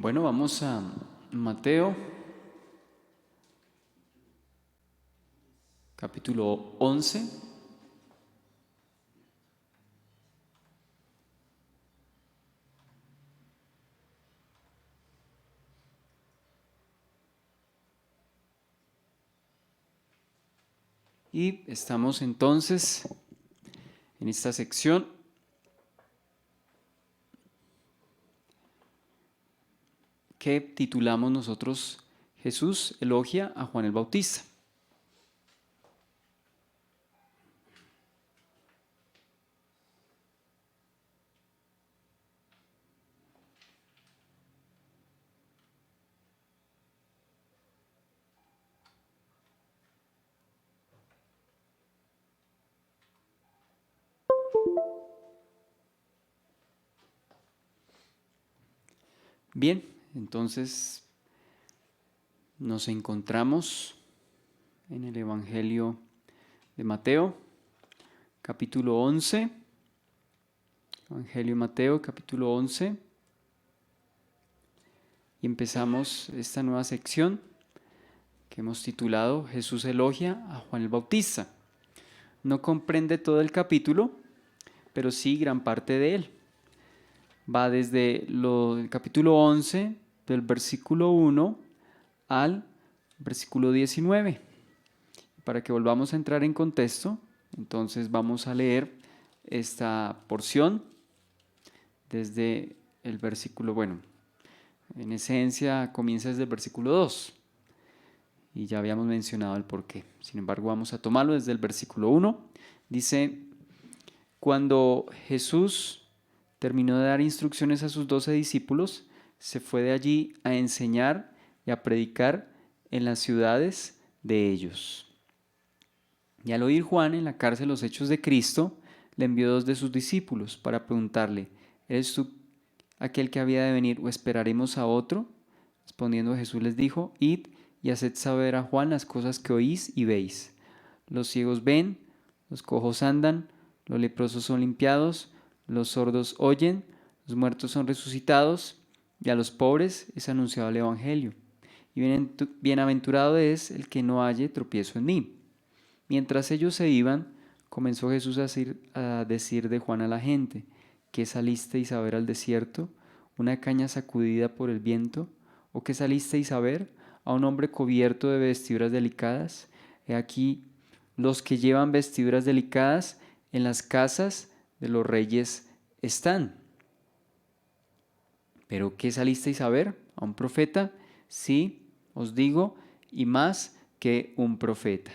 Bueno, vamos a Mateo, capítulo 11. Y estamos entonces en esta sección que titulamos nosotros Jesús elogia a Juan el Bautista. Bien, entonces nos encontramos en el Evangelio de Mateo, capítulo 11. Evangelio de Mateo, capítulo 11. Y empezamos esta nueva sección que hemos titulado Jesús elogia a Juan el Bautista. No comprende todo el capítulo, pero sí gran parte de él. Va desde el capítulo 11, del versículo 1 al versículo 19. Para que volvamos a entrar en contexto, entonces vamos a leer esta porción desde el versículo, en esencia comienza desde el versículo 2 y ya habíamos mencionado el porqué. Sin embargo, vamos a tomarlo desde el versículo 1. Dice: cuando Jesús terminó de dar instrucciones a sus 12 discípulos, se fue de allí a enseñar y a predicar en las ciudades de ellos. Y al oír Juan en la cárcel los hechos de Cristo, le envió 2 de sus discípulos para preguntarle: ¿eres tú aquel que había de venir o esperaremos a otro? Respondiendo Jesús les dijo: id y haced saber a Juan las cosas que oís y veis. Los ciegos ven, los cojos andan, los leprosos son limpiados, los sordos oyen, los muertos son resucitados, y a los pobres es anunciado el Evangelio. Y bienaventurado es el que no halle tropiezo en mí. Mientras ellos se iban, comenzó Jesús a decir de Juan a la gente: ¿qué salisteis a ver al desierto? ¿Una caña sacudida por el viento? ¿O qué salisteis a ver? ¿A un hombre cubierto de vestiduras delicadas? He aquí, los que llevan vestiduras delicadas en las casas de los reyes están. ¿Pero qué salisteis a ver? ¿A un profeta? Sí, os digo, y más que un profeta.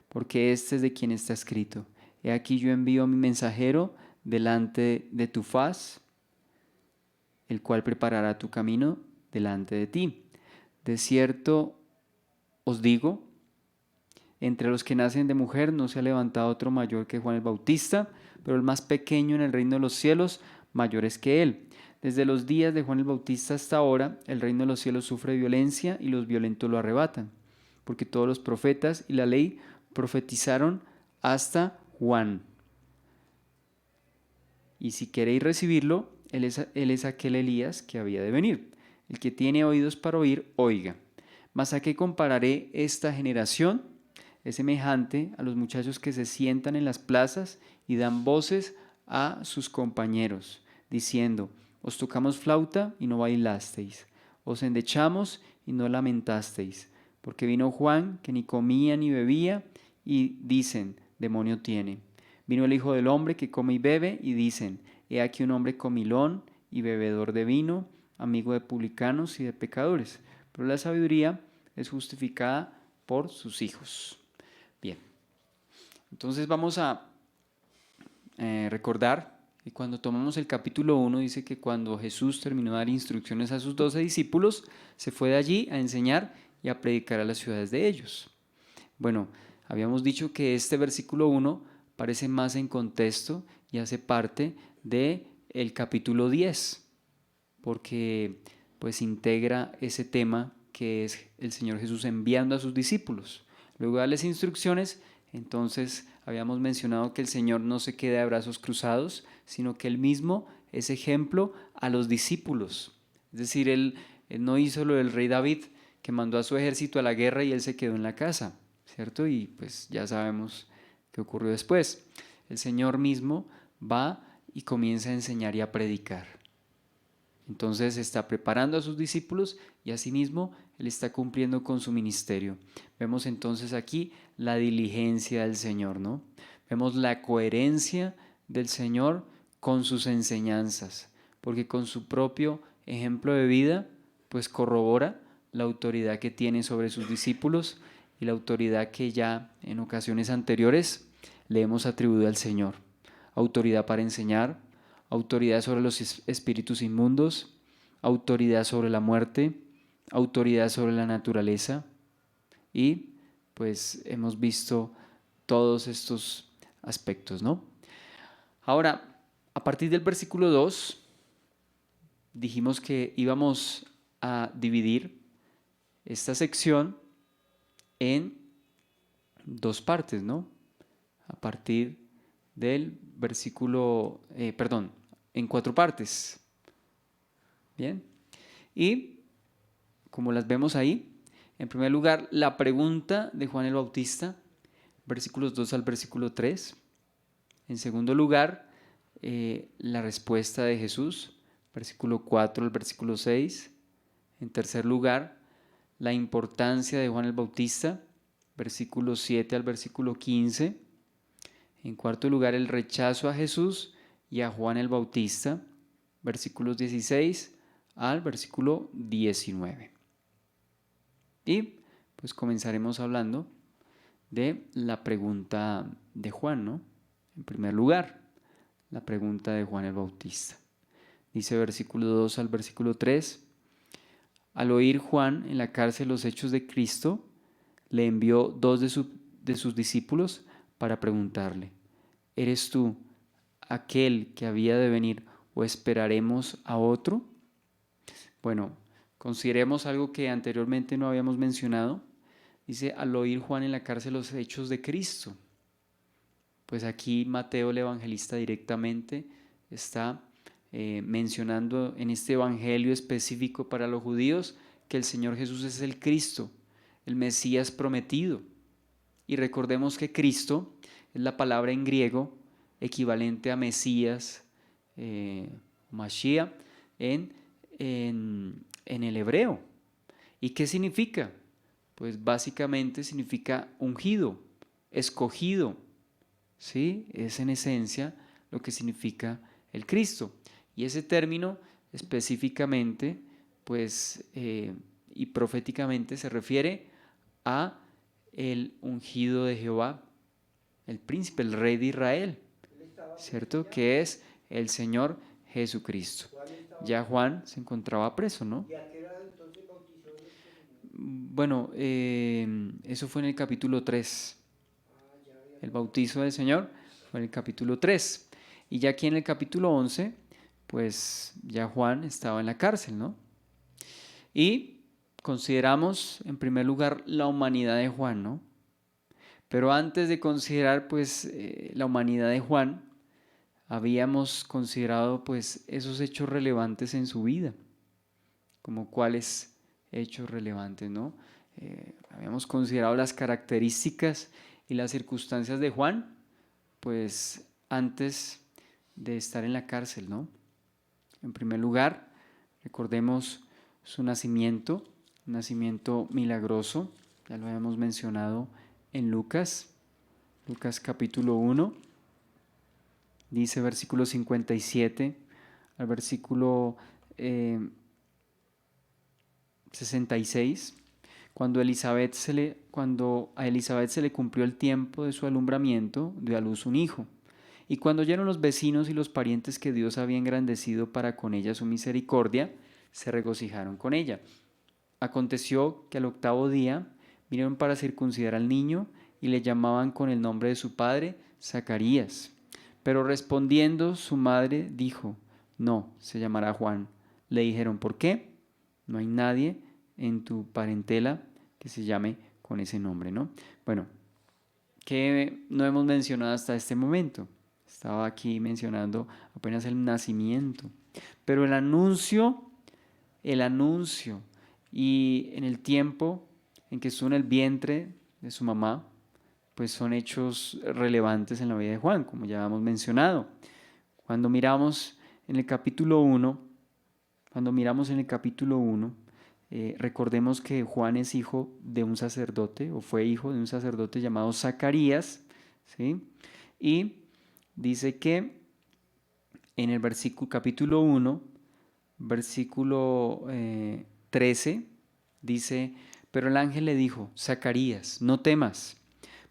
Porque este es de quien está escrito: he aquí yo envío a mi mensajero delante de tu faz, el cual preparará tu camino delante de ti. De cierto os digo, entre los que nacen de mujer no se ha levantado otro mayor que Juan el Bautista, pero el más pequeño en el reino de los cielos mayor es que él. Desde los días de Juan el Bautista hasta ahora, el reino de los cielos sufre violencia y los violentos lo arrebatan, porque todos los profetas y la ley profetizaron hasta Juan. Y si queréis recibirlo, él es aquel Elías que había de venir. El que tiene oídos para oír, oiga. Mas ¿a qué compararé esta generación? Es semejante a los muchachos que se sientan en las plazas y dan voces a sus compañeros, diciendo: os tocamos flauta y no bailasteis, os endechamos y no lamentasteis, porque vino Juan que ni comía ni bebía, y dicen: demonio tiene. Vino el Hijo del Hombre que come y bebe, y dicen: he aquí un hombre comilón y bebedor de vino, amigo de publicanos y de pecadores. Pero la sabiduría es justificada por sus hijos. Bien, entonces vamos a recordar que cuando tomamos el capítulo 1 dice que cuando Jesús terminó de dar instrucciones a sus 12 discípulos, se fue de allí a enseñar y a predicar a las ciudades de ellos. Bueno, habíamos dicho que este versículo 1 parece más en contexto y hace parte del capítulo 10, porque pues integra ese tema que es el Señor Jesús enviando a sus discípulos. Luego de darles instrucciones, entonces habíamos mencionado que el Señor no se queda de brazos cruzados, sino que Él mismo es ejemplo a los discípulos. Es decir, Él Él no hizo lo del rey David, que mandó a su ejército a la guerra y él se quedó en la casa, ¿cierto? Y pues ya sabemos qué ocurrió después. El Señor mismo va y comienza a enseñar y a predicar. Entonces está preparando a sus discípulos y asimismo Él está cumpliendo con su ministerio. Vemos entonces aquí la diligencia del Señor, ¿no? Vemos la coherencia del Señor con sus enseñanzas, porque con su propio ejemplo de vida, pues corrobora la autoridad que tiene sobre sus discípulos y la autoridad que ya en ocasiones anteriores le hemos atribuido al Señor. Autoridad para enseñar, autoridad sobre los espíritus inmundos, autoridad sobre la muerte, autoridad sobre la naturaleza y pues hemos visto todos estos aspectos, ¿no? Ahora, a partir del versículo 2, dijimos que íbamos a dividir esta sección en dos partes, ¿no? A partir del versículo, en 4 partes. Bien. Y como las vemos ahí, en primer lugar, la pregunta de Juan el Bautista, versículos 2 al versículo 3. En segundo lugar, la respuesta de Jesús, versículo 4 al versículo 6. En tercer lugar, la importancia de Juan el Bautista, versículo 7 al versículo 15. En cuarto lugar, el rechazo a Jesús y a Juan el Bautista, versículos 16 al versículo 19. Y pues comenzaremos hablando de la pregunta de Juan, ¿no? En primer lugar, la pregunta de Juan el Bautista. Dice versículo 2 al versículo 3, al oír Juan en la cárcel los hechos de Cristo, le envió 2 de sus discípulos para preguntarle, ¿eres tú aquel que había de venir o esperaremos a otro? Bueno, consideremos algo que anteriormente no habíamos mencionado. Dice, al oír Juan en la cárcel los hechos de Cristo. Pues aquí Mateo el evangelista directamente está mencionando en este evangelio específico para los judíos que el Señor Jesús es el Cristo, el Mesías prometido. Y recordemos que Cristo es la palabra en griego equivalente a Mesías, Mashiach, en el hebreo. ¿Y qué significa? Pues básicamente significa ungido, escogido, ¿sí? Es en esencia lo que significa el Cristo. Y ese término específicamente, pues, y proféticamente se refiere a el ungido de Jehová, el príncipe, el rey de Israel, ¿cierto? Que es el Señor Jesucristo. Ya Juan se encontraba preso, ¿no? Bueno, eso fue en el capítulo 3. El bautizo del Señor fue en el capítulo 3. Y ya aquí en el capítulo 11, pues ya Juan estaba en la cárcel, ¿no? Y consideramos en primer lugar la humanidad de Juan, ¿no? Pero antes de considerar pues la humanidad de Juan, habíamos considerado pues esos hechos relevantes en su vida, como cuáles hechos relevantes, ¿no? Habíamos considerado las características y las circunstancias de Juan, pues antes de estar en la cárcel, ¿no? En primer lugar, recordemos su nacimiento, un nacimiento milagroso, ya lo habíamos mencionado en Lucas capítulo 1, dice versículo 57 al versículo 66, cuando a Elizabeth se le cumplió el tiempo de su alumbramiento, dio a luz un hijo. Y cuando oyeron los vecinos y los parientes que Dios había engrandecido para con ella su misericordia, se regocijaron con ella. Aconteció que al 8º día vinieron para circuncidar al niño y le llamaban con el nombre de su padre, Zacarías. Pero respondiendo su madre dijo, no, se llamará Juan. Le dijeron, ¿por qué? No hay nadie en tu parentela que se llame con ese nombre, ¿no? Bueno, ¿qué no hemos mencionado hasta este momento? Estaba aquí mencionando apenas el nacimiento, pero el anuncio el anuncio y en el tiempo en que estuvo en el vientre de su mamá, pues son hechos relevantes en la vida de Juan, como ya hemos mencionado. Cuando miramos en el capítulo 1, recordemos que Juan es hijo de un sacerdote, o fue hijo de un sacerdote llamado Zacarías, ¿sí? Y dice que en el capítulo 1, versículo 13, dice: pero el ángel le dijo: Zacarías, no temas,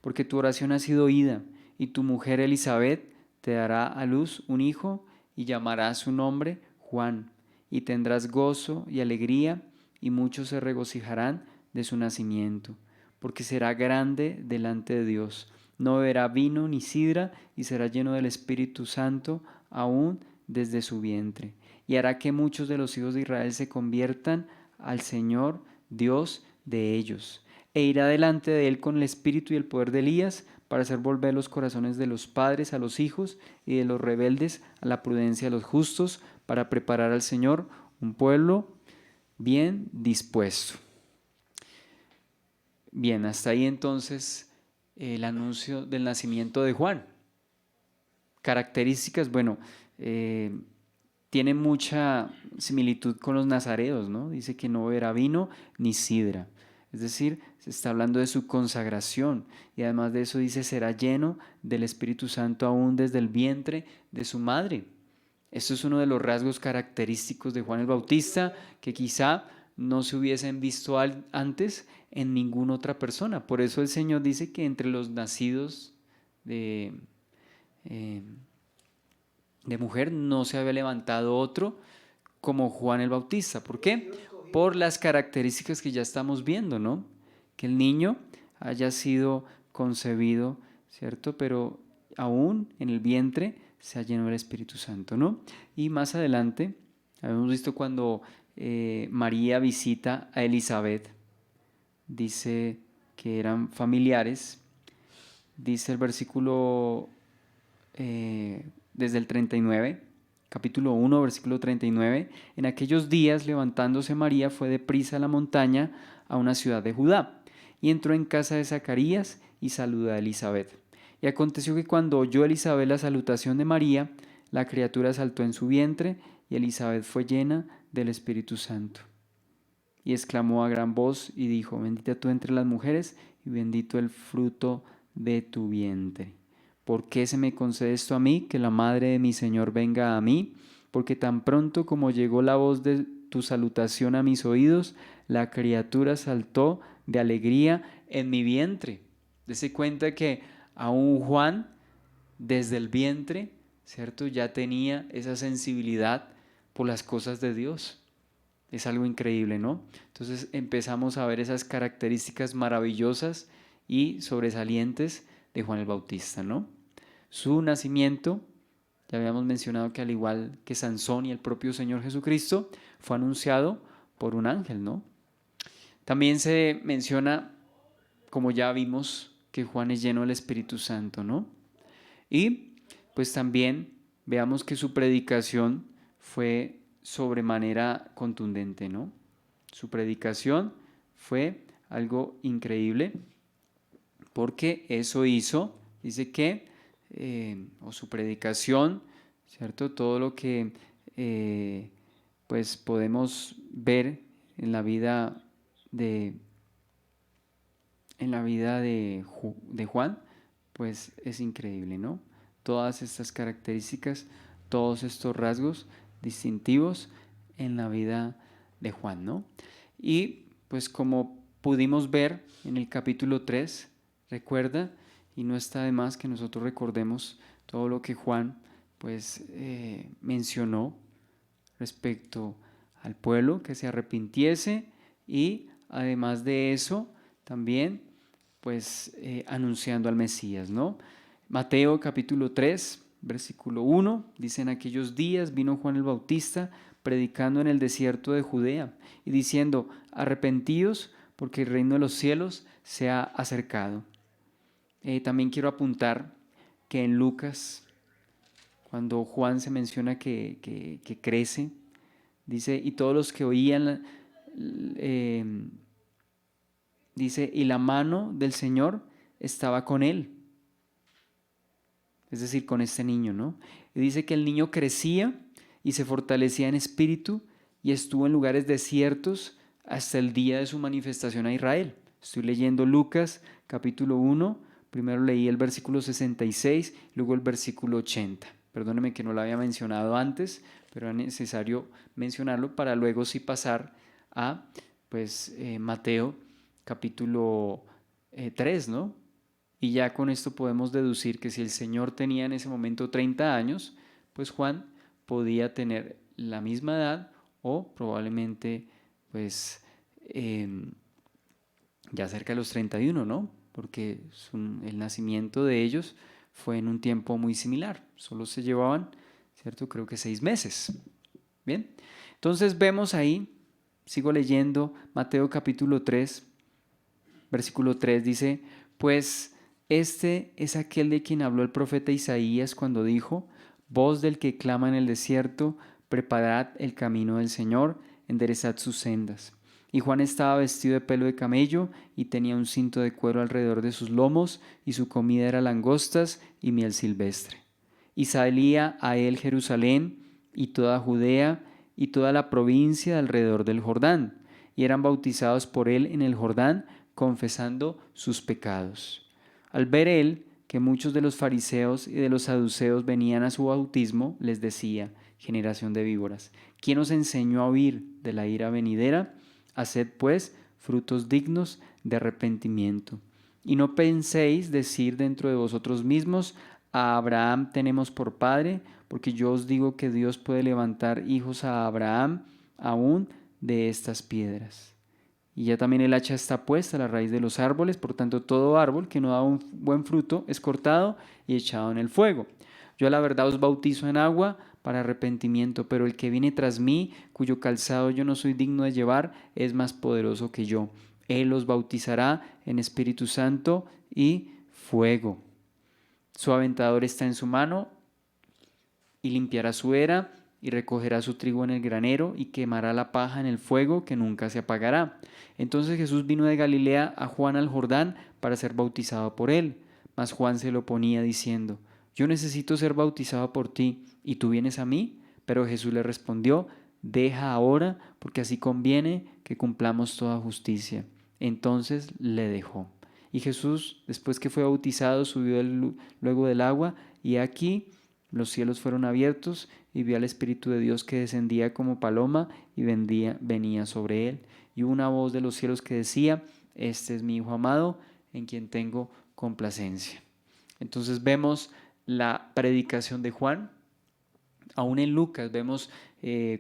porque tu oración ha sido oída, y tu mujer Elizabeth te dará a luz un hijo, y llamarás su nombre Juan, y tendrás gozo y alegría, y muchos se regocijarán de su nacimiento, porque será grande delante de Dios. No beberá vino ni sidra, y será lleno del Espíritu Santo aún desde su vientre. Y hará que muchos de los hijos de Israel se conviertan al Señor Dios de ellos. E irá delante de él con el espíritu y el poder de Elías, para hacer volver los corazones de los padres a los hijos y de los rebeldes a la prudencia de los justos, para preparar al Señor un pueblo bien dispuesto. Bien, hasta ahí entonces el anuncio del nacimiento de Juan. Características, bueno, tiene mucha similitud con los nazareos, ¿no? Dice que no beberá vino ni sidra. Es decir, se está hablando de su consagración, y además de eso dice: será lleno del Espíritu Santo aún desde el vientre de su madre. Esto es uno de los rasgos característicos de Juan el Bautista, que quizá no se hubiesen visto antes en ninguna otra persona. Por eso el Señor dice que entre los nacidos de mujer no se había levantado otro como Juan el Bautista. ¿Por qué? Por las características que ya estamos viendo, ¿no? Que el niño haya sido concebido, ¿cierto? Pero aún en el vientre se ha llenado el Espíritu Santo, ¿no? Y más adelante, habíamos visto cuando María visita a Elizabeth, dice que eran familiares, dice el versículo desde el 39, capítulo 1, versículo 39, en aquellos días, levantándose María, fue deprisa a la montaña, a una ciudad de Judá, y entró en casa de Zacarías y saludó a Elizabeth. Y aconteció que cuando oyó Elizabeth la salutación de María, la criatura saltó en su vientre, y Elizabeth fue llena del Espíritu Santo. Y exclamó a gran voz y dijo: bendita tú entre las mujeres, y bendito el fruto de tu vientre. ¿Por qué se me concede esto a mí, que la madre de mi Señor venga a mí? Porque tan pronto como llegó la voz de tu salutación a mis oídos, la criatura saltó de alegría en mi vientre. Dese cuenta que aún Juan, desde el vientre, ¿cierto?, ya tenía esa sensibilidad por las cosas de Dios. Es algo increíble, ¿no? Entonces empezamos a ver esas características maravillosas y sobresalientes de Juan el Bautista, ¿no? Su nacimiento, ya habíamos mencionado que al igual que Sansón y el propio Señor Jesucristo, fue anunciado por un ángel, ¿no? También se menciona, como ya vimos, que Juan es lleno del Espíritu Santo, ¿no? Y pues también veamos que su predicación fue sobremanera contundente, ¿no? Su predicación fue algo increíble, porque eso hizo, dice que, o su predicación, ¿cierto? Todo lo que pues podemos ver en la vida de, de Juan, pues es increíble, ¿no? Todas estas características, todos estos rasgos distintivos en la vida de Juan, ¿no? Y pues como pudimos ver en el capítulo 3, recuerda, y no está de más que nosotros recordemos todo lo que Juan pues mencionó respecto al pueblo que se arrepintiese, y además de eso también pues anunciando al Mesías, ¿no? Mateo capítulo 3, versículo 1, dice: en aquellos días vino Juan el Bautista predicando en el desierto de Judea y diciendo: arrepentíos, porque el reino de los cielos se ha acercado. También quiero apuntar que en Lucas, cuando Juan se menciona que crece, Dice, y todos los que oían, dice, y la mano del Señor estaba con él, es decir, con este niño, ¿no? Y dice que el niño crecía y se fortalecía en espíritu y estuvo en lugares desiertos hasta el día de su manifestación a Israel. Estoy leyendo Lucas capítulo 1, primero leí el versículo 66, luego el versículo 80. Perdóneme que no lo había mencionado antes, pero era necesario mencionarlo para luego sí pasar a Mateo capítulo 3, ¿no? Y ya con esto podemos deducir que si el Señor tenía en ese momento 30 años, pues Juan podía tener la misma edad o probablemente pues ya cerca de los 31, ¿no? Porque el nacimiento de ellos fue en un tiempo muy similar, solo se llevaban, ¿cierto? Creo que 6 meses. Bien, entonces vemos ahí, sigo leyendo Mateo capítulo 3, versículo 3 dice, pues este es aquel de quien habló el profeta Isaías cuando dijo, voz del que clama en el desierto, preparad el camino del Señor, enderezad sus sendas. Y Juan estaba vestido de pelo de camello y tenía un cinto de cuero alrededor de sus lomos y su comida era langostas y miel silvestre. Y salía a él Jerusalén y toda Judea y toda la provincia de alrededor del Jordán, y eran bautizados por él en el Jordán, confesando sus pecados. Al ver él que muchos de los fariseos y de los saduceos venían a su bautismo, les decía, generación de víboras, ¿quién os enseñó a huir de la ira venidera? Haced pues frutos dignos de arrepentimiento. Y no penséis decir dentro de vosotros mismos, a Abraham tenemos por padre, porque yo os digo que Dios puede levantar hijos a Abraham aún de estas piedras. Y ya también el hacha está puesta a la raíz de los árboles, por tanto todo árbol que no da un buen fruto es cortado y echado en el fuego. Yo a la verdad os bautizo en agua para arrepentimiento, pero el que viene tras mí, cuyo calzado yo no soy digno de llevar, es más poderoso que yo. Él os bautizará en Espíritu Santo y fuego. Su aventador está en su mano y limpiará su era y recogerá su trigo en el granero y quemará la paja en el fuego que nunca se apagará. Entonces Jesús vino de Galilea a Juan al Jordán para ser bautizado por él. Mas Juan se lo oponía diciendo, yo necesito ser bautizado por ti, ¿y tú vienes a mí? Pero Jesús le respondió, deja ahora, porque así conviene que cumplamos toda justicia. Entonces le dejó. Y Jesús, después que fue bautizado, subió luego del agua, y aquí los cielos fueron abiertos, y vio al Espíritu de Dios que descendía como paloma y venía sobre él. Y una voz de los cielos que decía, este es mi Hijo amado, en quien tengo complacencia. Entonces vemos la predicación de Juan. Aún en Lucas vemos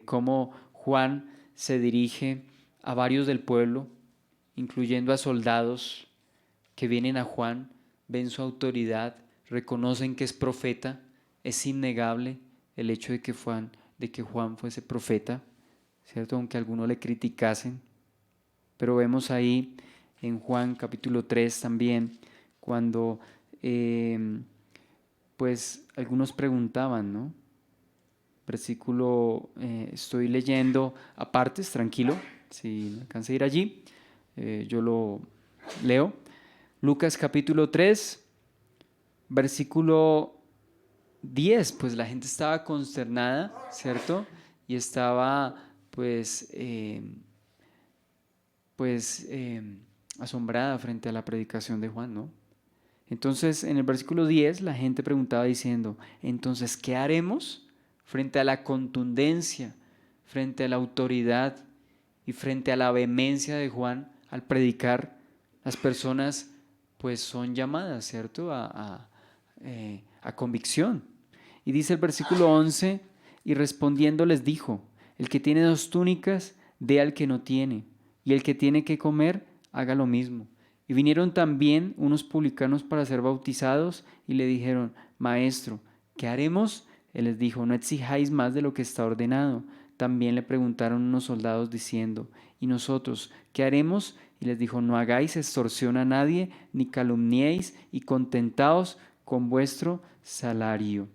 cómo Juan se dirige a varios del pueblo, incluyendo a soldados que vienen a Juan, ven su autoridad, reconocen que es profeta. Es innegable el hecho de que Juan fuese profeta, ¿cierto? Aunque algunos le criticasen. Pero vemos ahí en Juan capítulo 3 también, cuando algunos preguntaban, ¿no? Versículo, estoy leyendo apartes, tranquilo, si me alcanza a ir allí, yo lo leo. Lucas capítulo 3, versículo 10, pues la gente estaba consternada, ¿cierto? Y estaba asombrada frente a la predicación de Juan, ¿no? Entonces, en el versículo 10, la gente preguntaba diciendo, entonces, ¿qué haremos frente a la contundencia, frente a la autoridad y frente a la vehemencia de Juan al predicar? Las personas, pues, son llamadas, ¿cierto?, a convicción. Y dice el versículo 11, y respondiendo les dijo, el que tiene 2 túnicas, dé al que no tiene, y el que tiene que comer, haga lo mismo. Y vinieron también unos publicanos para ser bautizados, y le dijeron, Maestro, ¿qué haremos? Él les dijo, no exijáis más de lo que está ordenado. También le preguntaron unos soldados diciendo, ¿y nosotros qué haremos? Y les dijo, no hagáis extorsión a nadie, ni calumniéis, y contentaos con vuestro salario.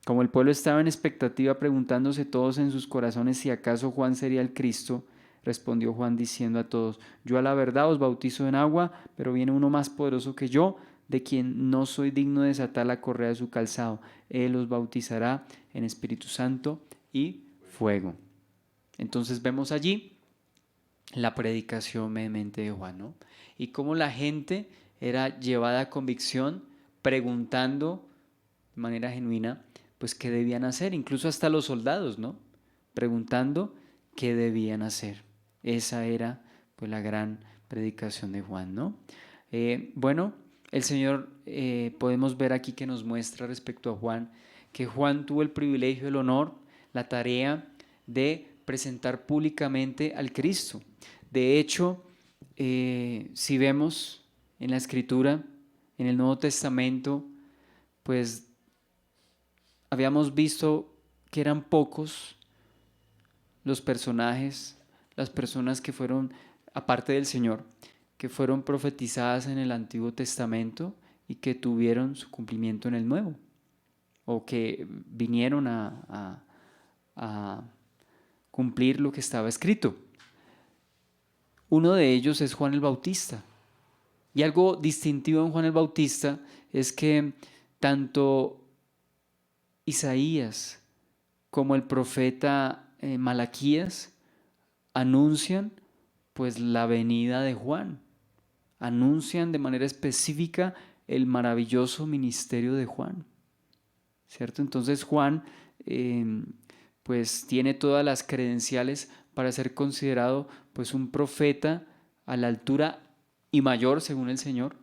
Como el pueblo estaba en expectativa, preguntándose todos en sus corazones si acaso Juan sería el Cristo, respondió Juan diciendo a todos: yo a la verdad os bautizo en agua, pero viene uno más poderoso que yo, de quien no soy digno de desatar la correa de su calzado. Él os bautizará en Espíritu Santo y fuego. Entonces vemos allí la predicación vehemente de Juan, ¿no? Y cómo la gente era llevada a convicción preguntando de manera genuina, pues qué debían hacer, incluso hasta los soldados, ¿no? Preguntando qué debían hacer. Esa era pues la gran predicación de Juan, ¿no? Bueno, el Señor podemos ver aquí que nos muestra respecto a Juan, que Juan tuvo el privilegio, el honor, la tarea de presentar públicamente al Cristo. De hecho, si vemos en la Escritura, en el Nuevo Testamento, pues habíamos visto que eran pocos los personajes, las personas que fueron, aparte del Señor, que fueron profetizadas en el Antiguo Testamento y que tuvieron su cumplimiento en el Nuevo, o que vinieron a cumplir lo que estaba escrito. Uno de ellos es Juan el Bautista. Y algo distintivo en Juan el Bautista es que tanto Isaías como el profeta Malaquías anuncian pues la venida de Juan, anuncian de manera específica el maravilloso ministerio de Juan, ¿cierto? Entonces Juan pues tiene todas las credenciales para ser considerado pues un profeta a la altura y mayor, según el Señor,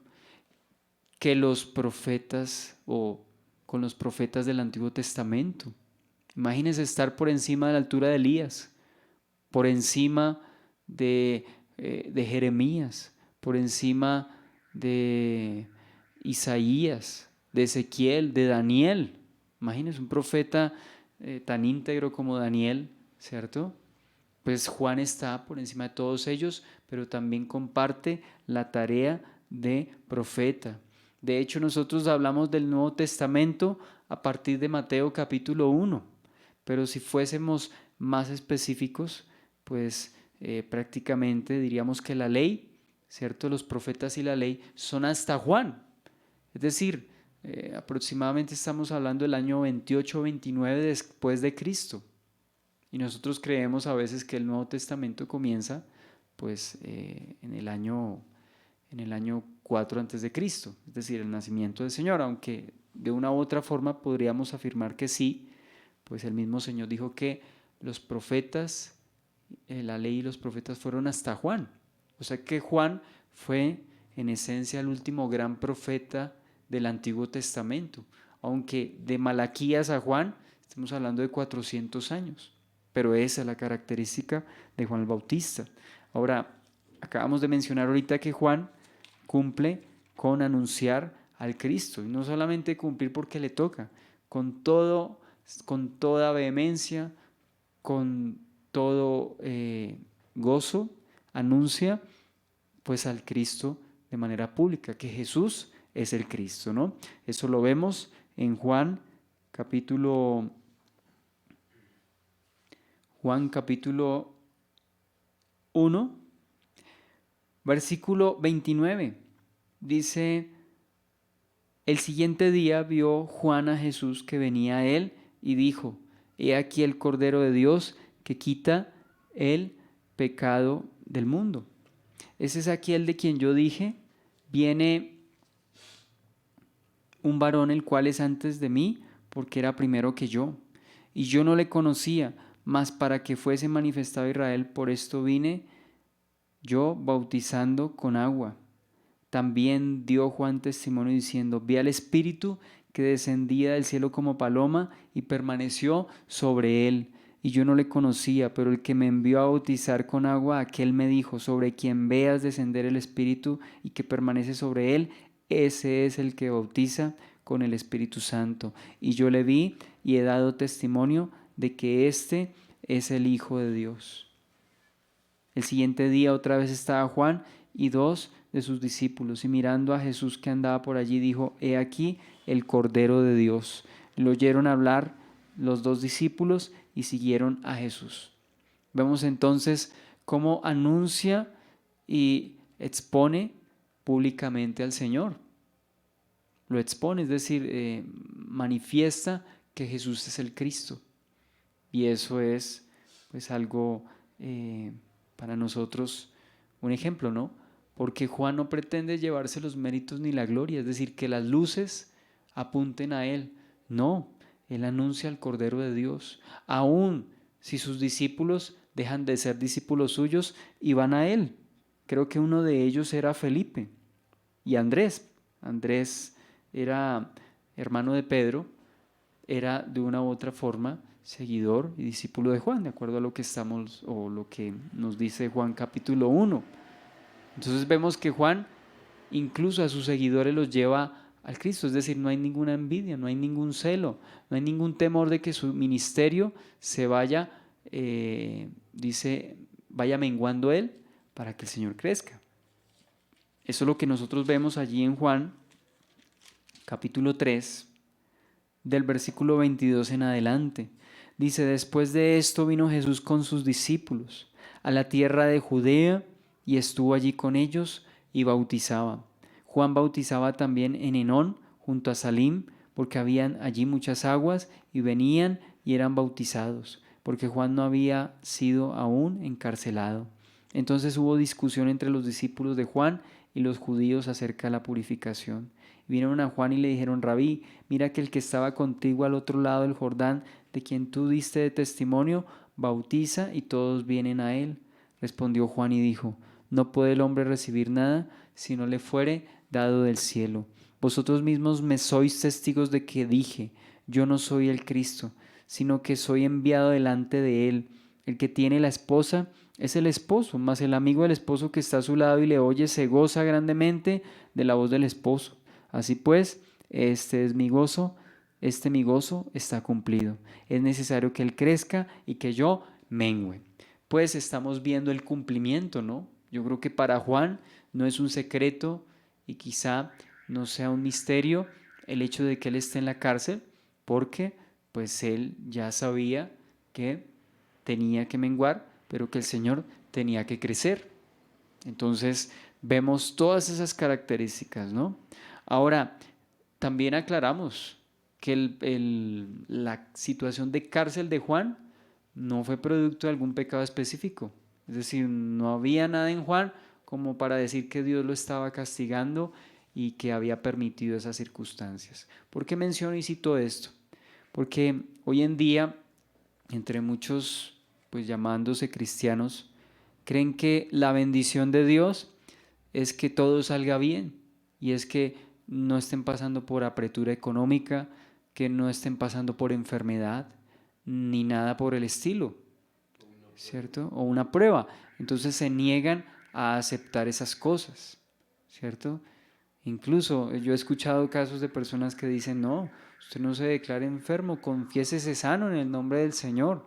que los profetas o con los profetas del Antiguo Testamento. Imagínense estar por encima de la altura de Elías, por encima de Jeremías, por encima de Isaías, de Ezequiel, de Daniel. Imagínense un profeta tan íntegro como Daniel, ¿cierto? Pues Juan está por encima de todos ellos, pero también comparte la tarea de profeta. De hecho, nosotros hablamos del Nuevo Testamento a partir de Mateo capítulo 1, pero si fuésemos más específicos, pues prácticamente diríamos que la ley, ¿cierto? Los profetas y la ley son hasta Juan. Es decir, aproximadamente estamos hablando del año 28 o 29 después de Cristo. Y nosotros creemos a veces que el Nuevo Testamento comienza pues en el año 4 antes de Cristo, es decir, el nacimiento del Señor, aunque de una u otra forma podríamos afirmar que sí, pues el mismo Señor dijo que los profetas, la ley y los profetas fueron hasta Juan. O sea que Juan fue en esencia el último gran profeta del Antiguo Testamento, aunque de Malaquías a Juan estamos hablando de 400 años. Pero esa es la característica de Juan el Bautista. Ahora, acabamos de mencionar ahorita que Juan cumple con anunciar al Cristo. Y no solamente cumplir porque le toca, con toda vehemencia, con todo gozo, anuncia pues al Cristo de manera pública, que Jesús es el Cristo, ¿no? Eso lo vemos en Juan capítulo 1, versículo 29. Dice: el siguiente día vio Juan a Jesús que venía a él y dijo: he aquí el Cordero de Dios que quita el pecado del mundo. Ese es aquel de quien yo dije: viene un varón el cual es antes de mí, porque era primero que yo. Y yo no le conocía, mas para que fuese manifestado a Israel, por esto vine yo bautizando con agua. También dio Juan testimonio diciendo: vi al Espíritu que descendía del cielo como paloma y permaneció sobre él. Y yo no le conocía, pero el que me envió a bautizar con agua, aquel me dijo: sobre quien veas descender el Espíritu y que permanece sobre él, ese es el que bautiza con el Espíritu Santo. Y yo le vi y he dado testimonio de que este es el Hijo de Dios. El siguiente día otra vez estaba Juan y 2 de sus discípulos, y mirando a Jesús que andaba por allí, dijo: he aquí el Cordero de Dios. Lo oyeron hablar los dos discípulos y siguieron a Jesús. Vemos entonces cómo anuncia y expone públicamente al Señor. Lo expone, es decir, manifiesta que Jesús es el Cristo. Y eso es pues algo para nosotros un ejemplo, ¿no? Porque Juan no pretende llevarse los méritos ni la gloria, es decir, que las luces apunten a Él. No, Él anuncia al Cordero de Dios. Aún si sus discípulos dejan de ser discípulos suyos y van a Él. Creo que uno de ellos era Felipe y Andrés. Andrés era hermano de Pedro, era de una u otra forma seguidor y discípulo de Juan, de acuerdo a lo que estamos o lo que nos dice Juan capítulo 1. Entonces vemos que Juan incluso a sus seguidores los lleva al Cristo, es decir, no hay ninguna envidia, no hay ningún celo, no hay ningún temor de que su ministerio se vaya, vaya menguando él para que el Señor crezca. Eso es lo que nosotros vemos allí en Juan capítulo 3, del versículo 22 en adelante. Dice, después de esto vino Jesús con sus discípulos a la tierra de Judea y estuvo allí con ellos y bautizaba. Juan bautizaba también en Enón, junto a Salim, porque habían allí muchas aguas, y venían y eran bautizados, porque Juan no había sido aún encarcelado. Entonces hubo discusión entre los discípulos de Juan y los judíos acerca de la purificación. Vinieron a Juan y le dijeron, Rabí, mira que el que estaba contigo al otro lado del Jordán, de quien tú diste de testimonio, bautiza y todos vienen a él. Respondió Juan y dijo, no puede el hombre recibir nada si no le fuere dado del cielo. Vosotros mismos me sois testigos de que dije, yo no soy el Cristo, sino que soy enviado delante de él. El que tiene la esposa es el esposo, mas el amigo del esposo que está a su lado y le oye se goza grandemente de la voz del esposo. Así pues, este mi gozo está cumplido. Es necesario que él crezca y que yo mengüe. Pues estamos viendo el cumplimiento, ¿no? Yo creo que para Juan no es un secreto y quizá no sea un misterio el hecho de que él esté en la cárcel, porque pues él ya sabía que tenía que menguar, pero que el Señor tenía que crecer. Entonces vemos todas esas características, ¿no? Ahora, también aclaramos que la situación de cárcel de Juan no fue producto de algún pecado específico. Es decir, no había nada en Juan como para decir que Dios lo estaba castigando y que había permitido esas circunstancias. ¿Por qué menciono y cito esto? Porque hoy en día, entre muchos, pues llamándose cristianos, creen que la bendición de Dios es que todo salga bien y es que no estén pasando por apretura económica, que no estén pasando por enfermedad, ni nada por el estilo, ¿cierto? O una prueba. Entonces se niegan a aceptar esas cosas, ¿cierto? Incluso yo he escuchado casos de personas que dicen, no, usted no se declare enfermo, confiésese sano en el nombre del Señor.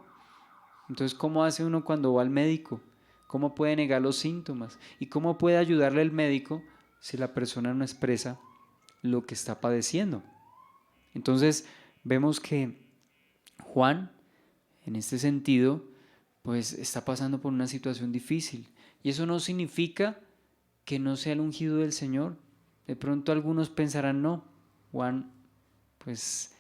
Entonces, ¿cómo hace uno cuando va al médico? ¿Cómo puede negar los síntomas? ¿Y cómo puede ayudarle el médico si la persona no expresa lo que está padeciendo? Entonces, vemos que Juan, en este sentido, pues está pasando por una situación difícil. Y eso no significa que no sea el ungido del Señor. De pronto algunos pensarán, no, Juan, pues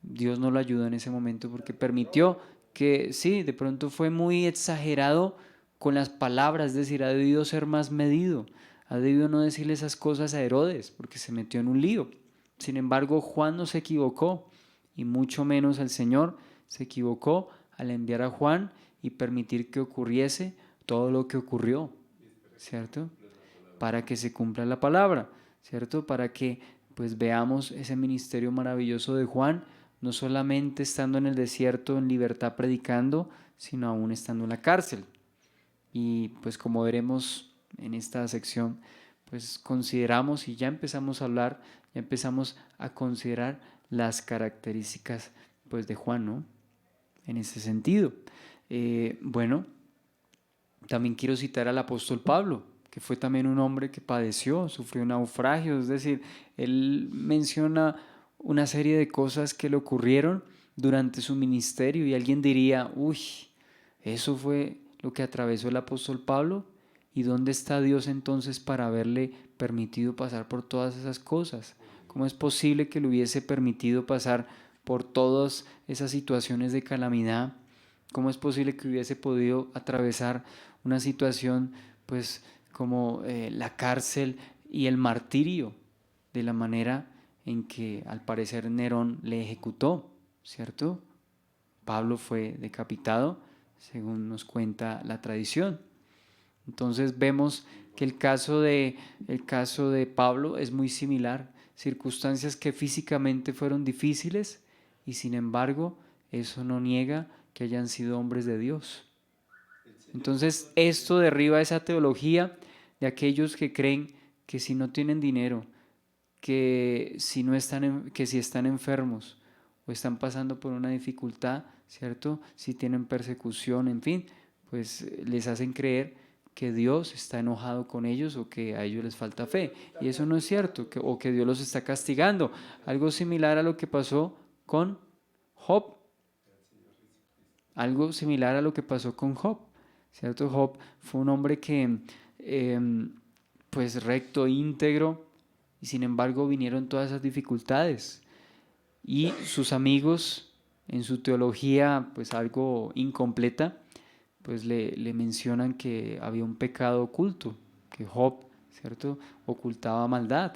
Dios no lo ayudó en ese momento porque permitió que, sí, de pronto fue muy exagerado con las palabras, es decir, ha debido ser más medido, ha debido no decirle esas cosas a Herodes porque se metió en un lío. Sin embargo, Juan no se equivocó y mucho menos el Señor se equivocó al enviar a Juan y permitir que ocurriese todo lo que ocurrió, ¿cierto? Para que se cumpla la palabra, ¿cierto? Para que pues veamos ese ministerio maravilloso de Juan, no solamente estando en el desierto en libertad predicando, sino aún estando en la cárcel. Y pues como veremos en esta sección, pues consideramos y ya empezamos a hablar, ya empezamos a considerar las características pues de Juan, ¿no? En ese sentido. Bueno, también quiero citar al apóstol Pablo, que fue también un hombre que padeció, sufrió naufragios, es decir, él menciona una serie de cosas que le ocurrieron durante su ministerio y alguien diría, uy, eso fue lo que atravesó el apóstol Pablo. ¿Y dónde está Dios entonces para haberle permitido pasar por todas esas cosas? ¿Cómo es posible que le hubiese permitido pasar por todas esas situaciones de calamidad? ¿Cómo es posible que hubiese podido atravesar una situación pues como la cárcel y el martirio de la manera en que al parecer Nerón le ejecutó, ¿cierto? Pablo fue decapitado, según nos cuenta la tradición. Entonces vemos que el caso de Pablo es muy similar, circunstancias que físicamente fueron difíciles y sin embargo eso no niega que hayan sido hombres de Dios. Entonces esto derriba esa teología de aquellos que creen que si no tienen dinero, que si, no están, que si están enfermos o están pasando por una dificultad, ¿cierto? Si tienen persecución, en fin, pues les hacen creer que Dios está enojado con ellos o que a ellos les falta fe. Y eso no es cierto, o que Dios los está castigando. Algo similar a lo que pasó con Job. Algo similar a lo que pasó con Job, ¿cierto? Job fue un hombre que, pues recto, íntegro, y sin embargo vinieron todas esas dificultades. Y sus amigos, en su teología, pues algo incompleta, pues le mencionan que había un pecado oculto, que Job, ¿cierto?, ocultaba maldad.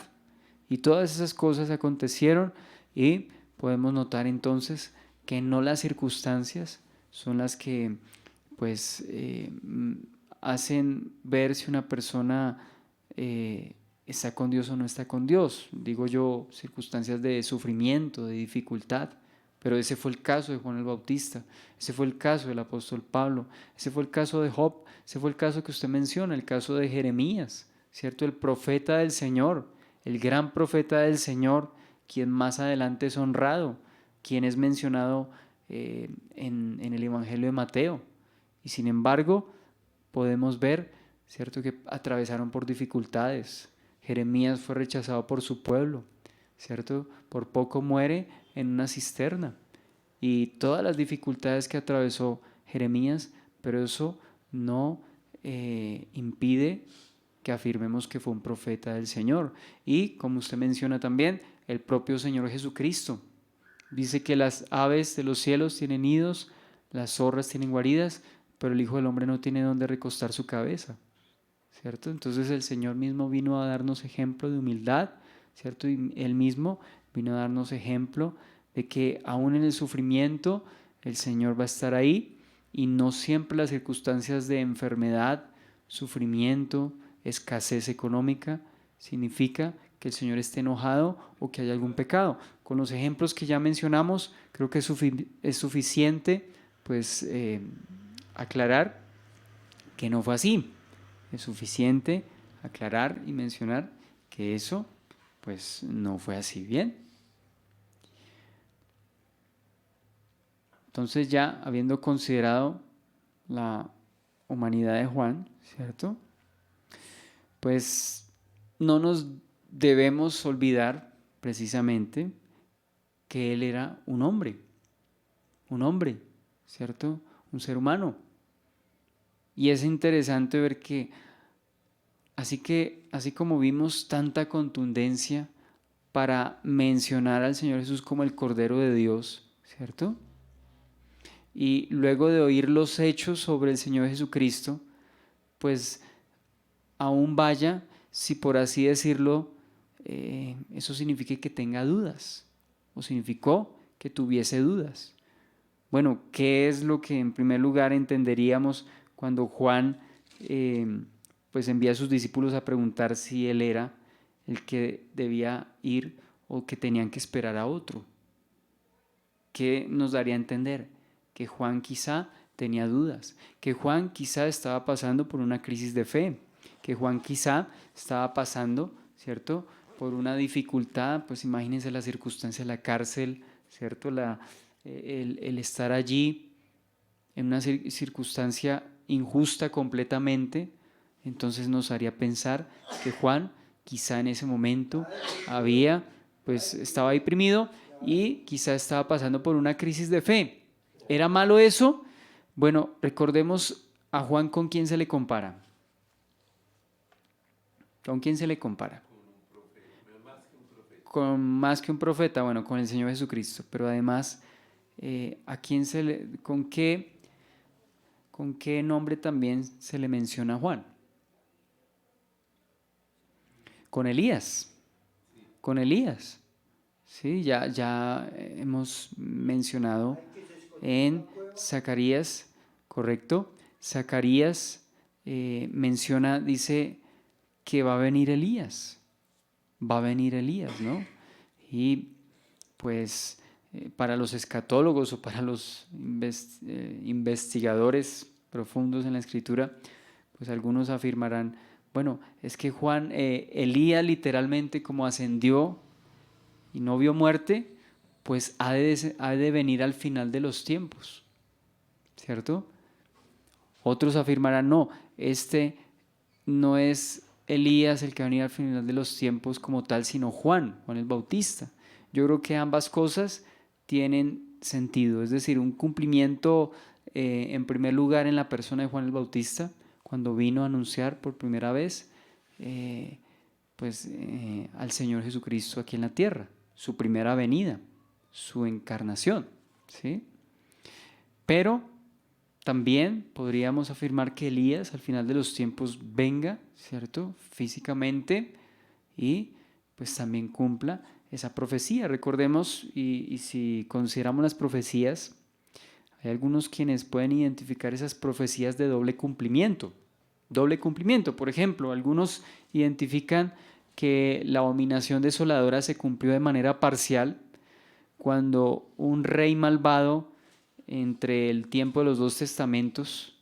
Y todas esas cosas acontecieron y podemos notar entonces que no las circunstancias son las que pues hacen ver si una persona está con Dios o no está con Dios. Digo yo, circunstancias de sufrimiento, de dificultad. Pero ese fue el caso de Juan el Bautista, ese fue el caso del apóstol Pablo, ese fue el caso de Job, ese fue el caso que usted menciona, el caso de Jeremías, ¿cierto? El profeta del Señor, el gran profeta del Señor, quien más adelante es honrado, quien es mencionado en el Evangelio de Mateo. Y sin embargo, podemos ver, ¿cierto?, que atravesaron por dificultades. Jeremías fue rechazado por su pueblo, ¿cierto? Por poco muere en una cisterna. Y todas las dificultades que atravesó Jeremías, pero eso no impide que afirmemos que fue un profeta del Señor. Y como usted menciona también, el propio Señor Jesucristo. Dice que las aves de los cielos tienen nidos, las zorras tienen guaridas, pero el Hijo del Hombre no tiene dónde recostar su cabeza, ¿cierto? Entonces el Señor mismo vino a darnos ejemplo de humildad, ¿cierto? Y Él mismo vino a darnos ejemplo de que aún en el sufrimiento el Señor va a estar ahí y no siempre las circunstancias de enfermedad, sufrimiento, escasez económica significa que el Señor esté enojado o que haya algún pecado. Con los ejemplos que ya mencionamos, creo que es suficiente pues aclarar que no fue así. Es suficiente aclarar y mencionar que eso pues no fue así. Bien. Entonces ya habiendo considerado la humanidad de Juan, ¿cierto? Pues no nos debemos olvidar precisamente que él era un hombre, ¿cierto? Un ser humano. Y es interesante ver que así como vimos tanta contundencia para mencionar al Señor Jesús como el Cordero de Dios, ¿cierto? Y luego de oír los hechos sobre el Señor Jesucristo, pues aún vaya, si por así decirlo, eso significa que tenga dudas, o significó que tuviese dudas. Bueno, ¿qué es lo que en primer lugar entenderíamos cuando Juan pues envía a sus discípulos a preguntar si él era el que debía ir o que tenían que esperar a otro? ¿Qué nos daría a entender? Que Juan quizá tenía dudas, que Juan quizá estaba pasando por una crisis de fe, que Juan quizá estaba pasando, ¿cierto?, por una dificultad. Pues imagínense la circunstancia de la cárcel, ¿cierto?, el estar allí en una circunstancia injusta completamente. Entonces nos haría pensar que Juan quizá en ese momento había pues estaba deprimido y quizá estaba pasando por una crisis de fe. ¿Era malo eso? Bueno, recordemos a Juan, ¿con quién se le compara? ¿Con quién se le compara? Con más que un profeta, bueno, con el Señor Jesucristo, pero además, ¿a quién con qué nombre también se le menciona a Juan? Con Elías, con Elías. Sí, ya hemos mencionado en Zacarías, correcto. Zacarías menciona, dice que va a venir Elías, va a venir Elías, ¿no? Y pues para los escatólogos o para los investigadores profundos en la Escritura, pues algunos afirmarán, bueno, es que Elías literalmente como ascendió y no vio muerte, pues ha de venir al final de los tiempos, ¿cierto? Otros afirmarán, no, este no es Elías el que va a venir al final de los tiempos como tal, sino Juan el Bautista. Yo creo que ambas cosas tienen sentido, es decir, un cumplimiento en primer lugar en la persona de Juan el Bautista, cuando vino a anunciar por primera vez al Señor Jesucristo aquí en la tierra, su primera venida, su encarnación, ¿sí? Pero también podríamos afirmar que Elías al final de los tiempos venga, ¿cierto? Físicamente y pues también cumpla esa profecía. Recordemos, y si consideramos las profecías, hay algunos quienes pueden identificar esas profecías de doble cumplimiento. Doble cumplimiento, por ejemplo, algunos identifican que la abominación desoladora se cumplió de manera parcial cuando un rey malvado entre el tiempo de los dos testamentos,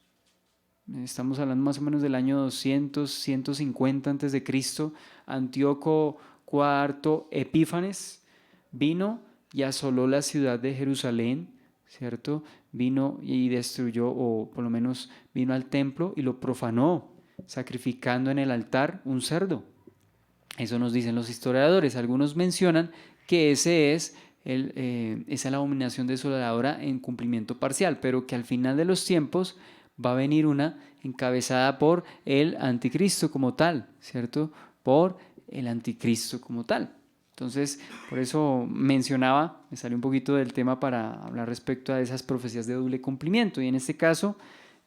estamos hablando más o menos del año 200, 150 antes de Cristo, Antíoco IV Epífanes vino y asoló la ciudad de Jerusalén, ¿cierto? Vino y destruyó, o por lo menos vino al templo y lo profanó, sacrificando en el altar un cerdo. Eso nos dicen los historiadores. Algunos mencionan que esa es la abominación desoladora en cumplimiento parcial, pero que al final de los tiempos va a venir una encabezada por el anticristo como tal, ¿cierto? Por el anticristo como tal. Entonces, por eso mencionaba, me salió un poquito del tema para hablar respecto a esas profecías de doble cumplimiento. Y en este caso,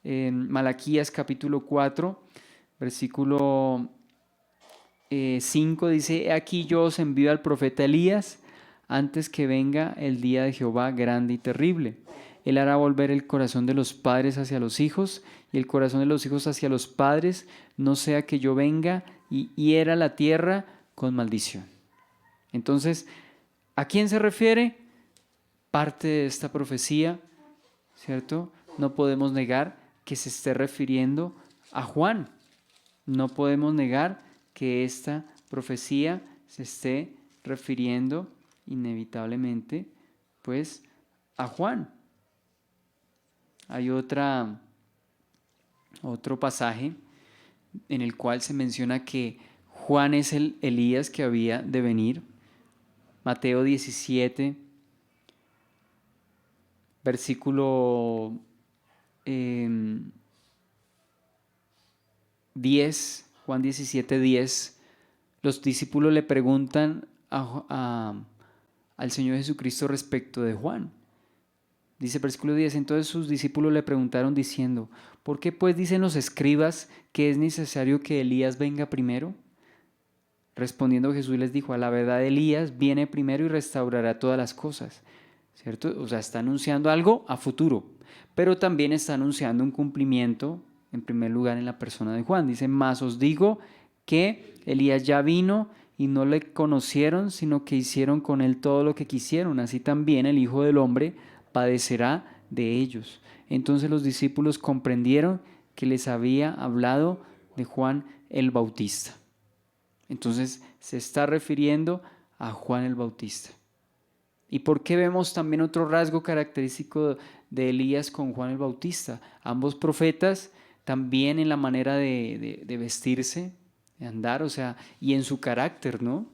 en Malaquías capítulo 4, versículo 5 dice: aquí yo os envío al profeta Elías antes que venga el día de Jehová grande y terrible. Él hará volver el corazón de los padres hacia los hijos y el corazón de los hijos hacia los padres, no sea que yo venga y hiera la tierra con maldición. Entonces, ¿a quién se refiere? Parte de esta profecía, ¿cierto? No podemos negar que se esté refiriendo a Juan. No podemos negar que esta profecía se esté refiriendo inevitablemente pues a Juan. Hay otro pasaje en el cual se menciona que Juan es el Elías que había de venir. Mateo 17, versículo 10, Juan 17, 10, los discípulos le preguntan al Señor Jesucristo respecto de Juan. Dice versículo 10, entonces sus discípulos le preguntaron diciendo: ¿por qué pues dicen los escribas que es necesario que Elías venga primero? Respondiendo Jesús les dijo: a la verdad Elías viene primero y restaurará todas las cosas, ¿cierto? O sea, está anunciando algo a futuro, pero también está anunciando un cumplimiento en primer lugar en la persona de Juan. Dice: mas os digo que Elías ya vino y no le conocieron, sino que hicieron con él todo lo que quisieron. Así también el Hijo del Hombre padecerá de ellos. Entonces los discípulos comprendieron que les había hablado de Juan el Bautista. Entonces se está refiriendo a Juan el Bautista. ¿Y por qué vemos también otro rasgo característico de Elías con Juan el Bautista? Ambos profetas también en la manera de vestirse, de andar, o sea, y en su carácter, ¿no?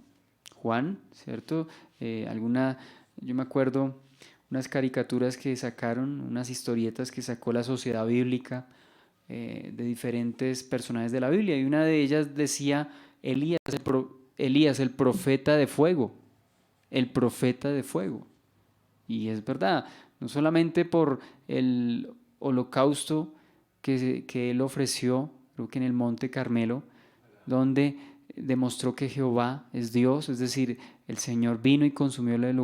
Juan, ¿cierto? Yo me acuerdo unas caricaturas que sacaron, unas historietas que sacó la Sociedad Bíblica de diferentes personajes de la Biblia, y una de ellas decía Elías, el profeta de fuego, el profeta de fuego. Y es verdad, no solamente por el holocausto que él ofreció, creo que en el Monte Carmelo, donde demostró que Jehová es Dios, es decir, el Señor vino y consumió el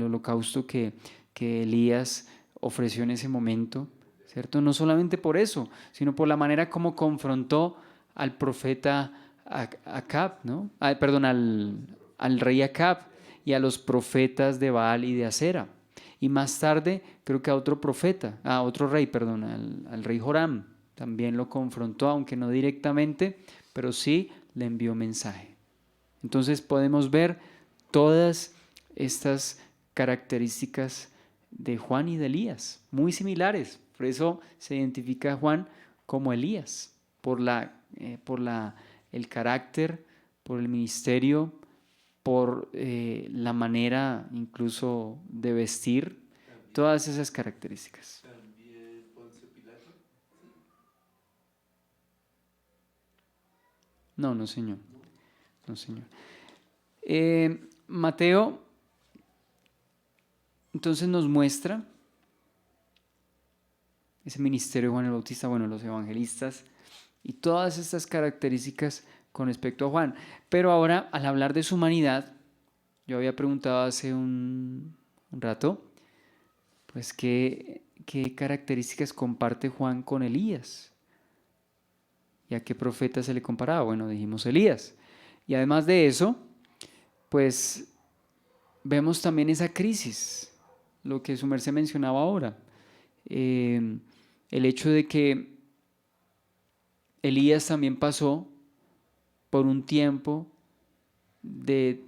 holocausto que Elías ofreció en ese momento, ¿cierto? No solamente por eso, sino por la manera como confrontó al profeta Acab, ¿no? Perdón, al rey Acab y a los profetas de Baal y de Acera. Y más tarde, creo que a otro rey, perdón, al rey Joram, también lo confrontó, aunque no directamente, pero sí le envió mensaje. Entonces podemos ver todas estas características de Juan y de Elías, muy similares. Por eso se identifica a Juan como Elías, por el carácter, por el ministerio, por la manera incluso de vestir, todas esas características. También Poncio Pilato. No, señor. ¿No? No, señor. Mateo entonces nos muestra ese ministerio de Juan el Bautista, bueno, los evangelistas y todas estas características con respecto a Juan. Pero ahora, al hablar de su humanidad, yo había preguntado hace un rato, pues, ¿qué características comparte Juan con Elías? ¿Y a qué profeta se le comparaba? Bueno, dijimos Elías. Y además de eso, pues, vemos también esa crisis, lo que su merced mencionaba ahora. El hecho de que Elías también pasó por un tiempo de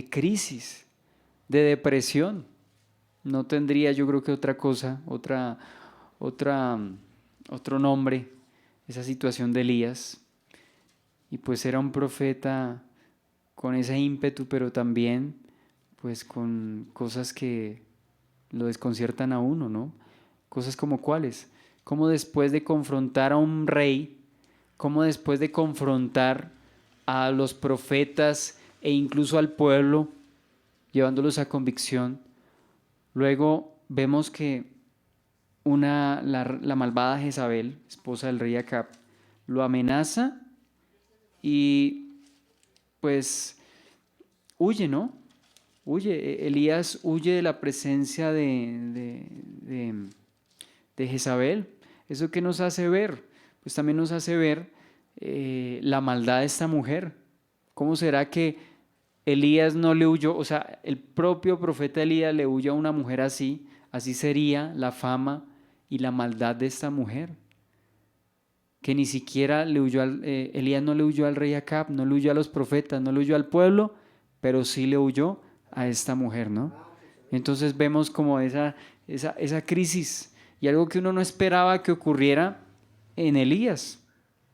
crisis, de depresión. No tendría, yo creo que otra cosa, otro nombre, esa situación de Elías. Y pues era un profeta con ese ímpetu, pero también pues con cosas que lo desconciertan a uno, ¿no? Cosas como cuáles, como después de confrontar a un rey, como después de confrontar a los profetas e incluso al pueblo, llevándolos a convicción, luego vemos que la malvada Jezabel, esposa del rey Acab, lo amenaza y pues huye, ¿no? Huye. Elías huye de la presencia de Jezabel. ¿Eso qué nos hace ver? Pues también nos hace ver la maldad de esta mujer. ¿Cómo será que Elías no le huyó? O sea, el propio profeta Elías le huyó a una mujer así. Así sería la fama y la maldad de esta mujer. Que ni siquiera Elías no le huyó al rey Acab, no le huyó a los profetas, no le huyó al pueblo, pero sí le huyó a esta mujer, ¿no? Entonces vemos como esa crisis y algo que uno no esperaba que ocurriera en Elías,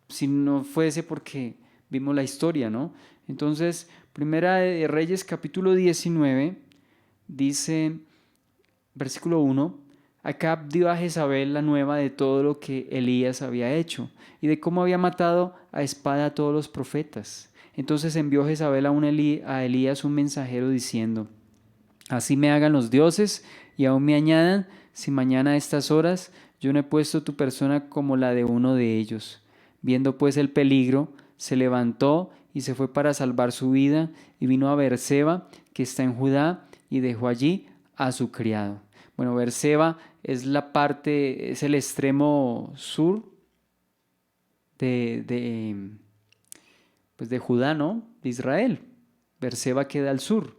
si no fuese porque vimos la historia, ¿no? Entonces, Primera de Reyes capítulo 19 dice, versículo 1, Acab dio a Jezabel la nueva de todo lo que Elías había hecho y de cómo había matado a espada a todos los profetas. Entonces envió Jezabel a Elías un mensajero diciendo, así me hagan los dioses y aún me añadan, si mañana a estas horas yo no he puesto tu persona como la de uno de ellos. Viendo pues el peligro, se levantó y se fue para salvar su vida y vino a Beerseba, que está en Judá, y dejó allí a su criado. Bueno, Beerseba es es el extremo sur de pues de Judá, ¿no? De Israel. Beerseba queda al sur.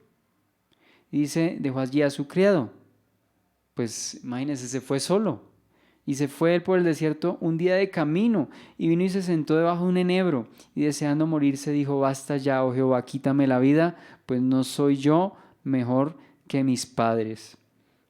Y dice, dejó allí a su criado. Pues imagínense, se fue solo. Y se fue él por el desierto un día de camino, y vino y se sentó debajo de un enebro, y deseando morirse dijo, basta ya, oh Jehová, quítame la vida, pues no soy yo mejor que mis padres.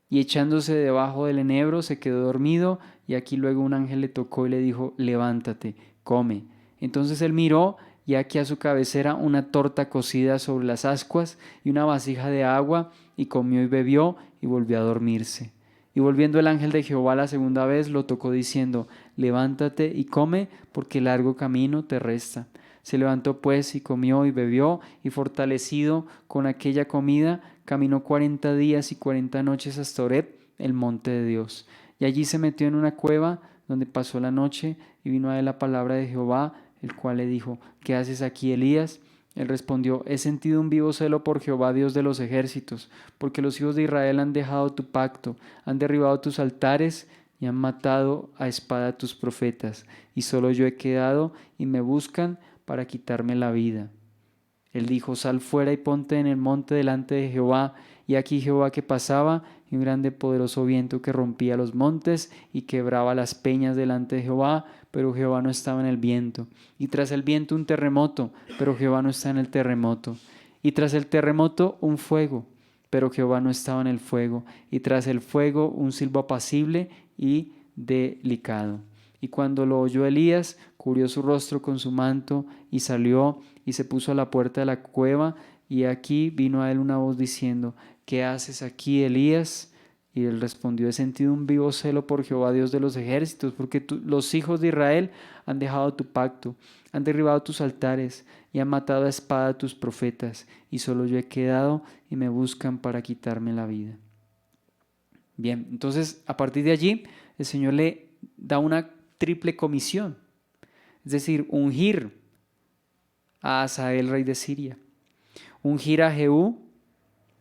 Y echándose debajo del enebro se quedó dormido, y aquí luego un ángel le tocó y le dijo, levántate, come. Entonces él miró, y aquí a su cabecera una torta cocida sobre las ascuas y una vasija de agua, y comió y bebió y volvió a dormirse. Y volviendo el ángel de Jehová la segunda vez, lo tocó diciendo: levántate y come, porque largo camino te resta. Se levantó pues y comió y bebió, y fortalecido con aquella comida, caminó 40 días y 40 noches hasta Horeb, el monte de Dios. Y allí se metió en una cueva, donde pasó la noche, y vino a él la palabra de Jehová, el cual le dijo: ¿qué haces aquí, Elías? Él respondió: he sentido un vivo celo por Jehová, Dios de los ejércitos, porque los hijos de Israel han dejado tu pacto, han derribado tus altares y han matado a espada a tus profetas, y solo yo he quedado, y me buscan para quitarme la vida. Él dijo: sal fuera y ponte en el monte delante de Jehová. Y aquí Jehová que pasaba, y un grande poderoso viento que rompía los montes y quebraba las peñas delante de Jehová, pero Jehová no estaba en el viento. Y tras el viento un terremoto, pero Jehová no está en el terremoto. Y tras el terremoto un fuego, pero Jehová no estaba en el fuego. Y tras el fuego un silbo apacible y delicado. Y cuando lo oyó Elías, cubrió su rostro con su manto y salió y se puso a la puerta de la cueva. Y aquí vino a él una voz diciendo: ¿qué haces aquí, Elías? Y él respondió: he sentido un vivo celo por Jehová, Dios de los ejércitos, porque los hijos de Israel han dejado tu pacto, han derribado tus altares y han matado a espada a tus profetas, y solo yo he quedado, y me buscan para quitarme la vida. Bien, entonces a partir de allí el Señor le da una triple comisión, es decir, ungir a Hazael, rey de Siria, ungir a Jehú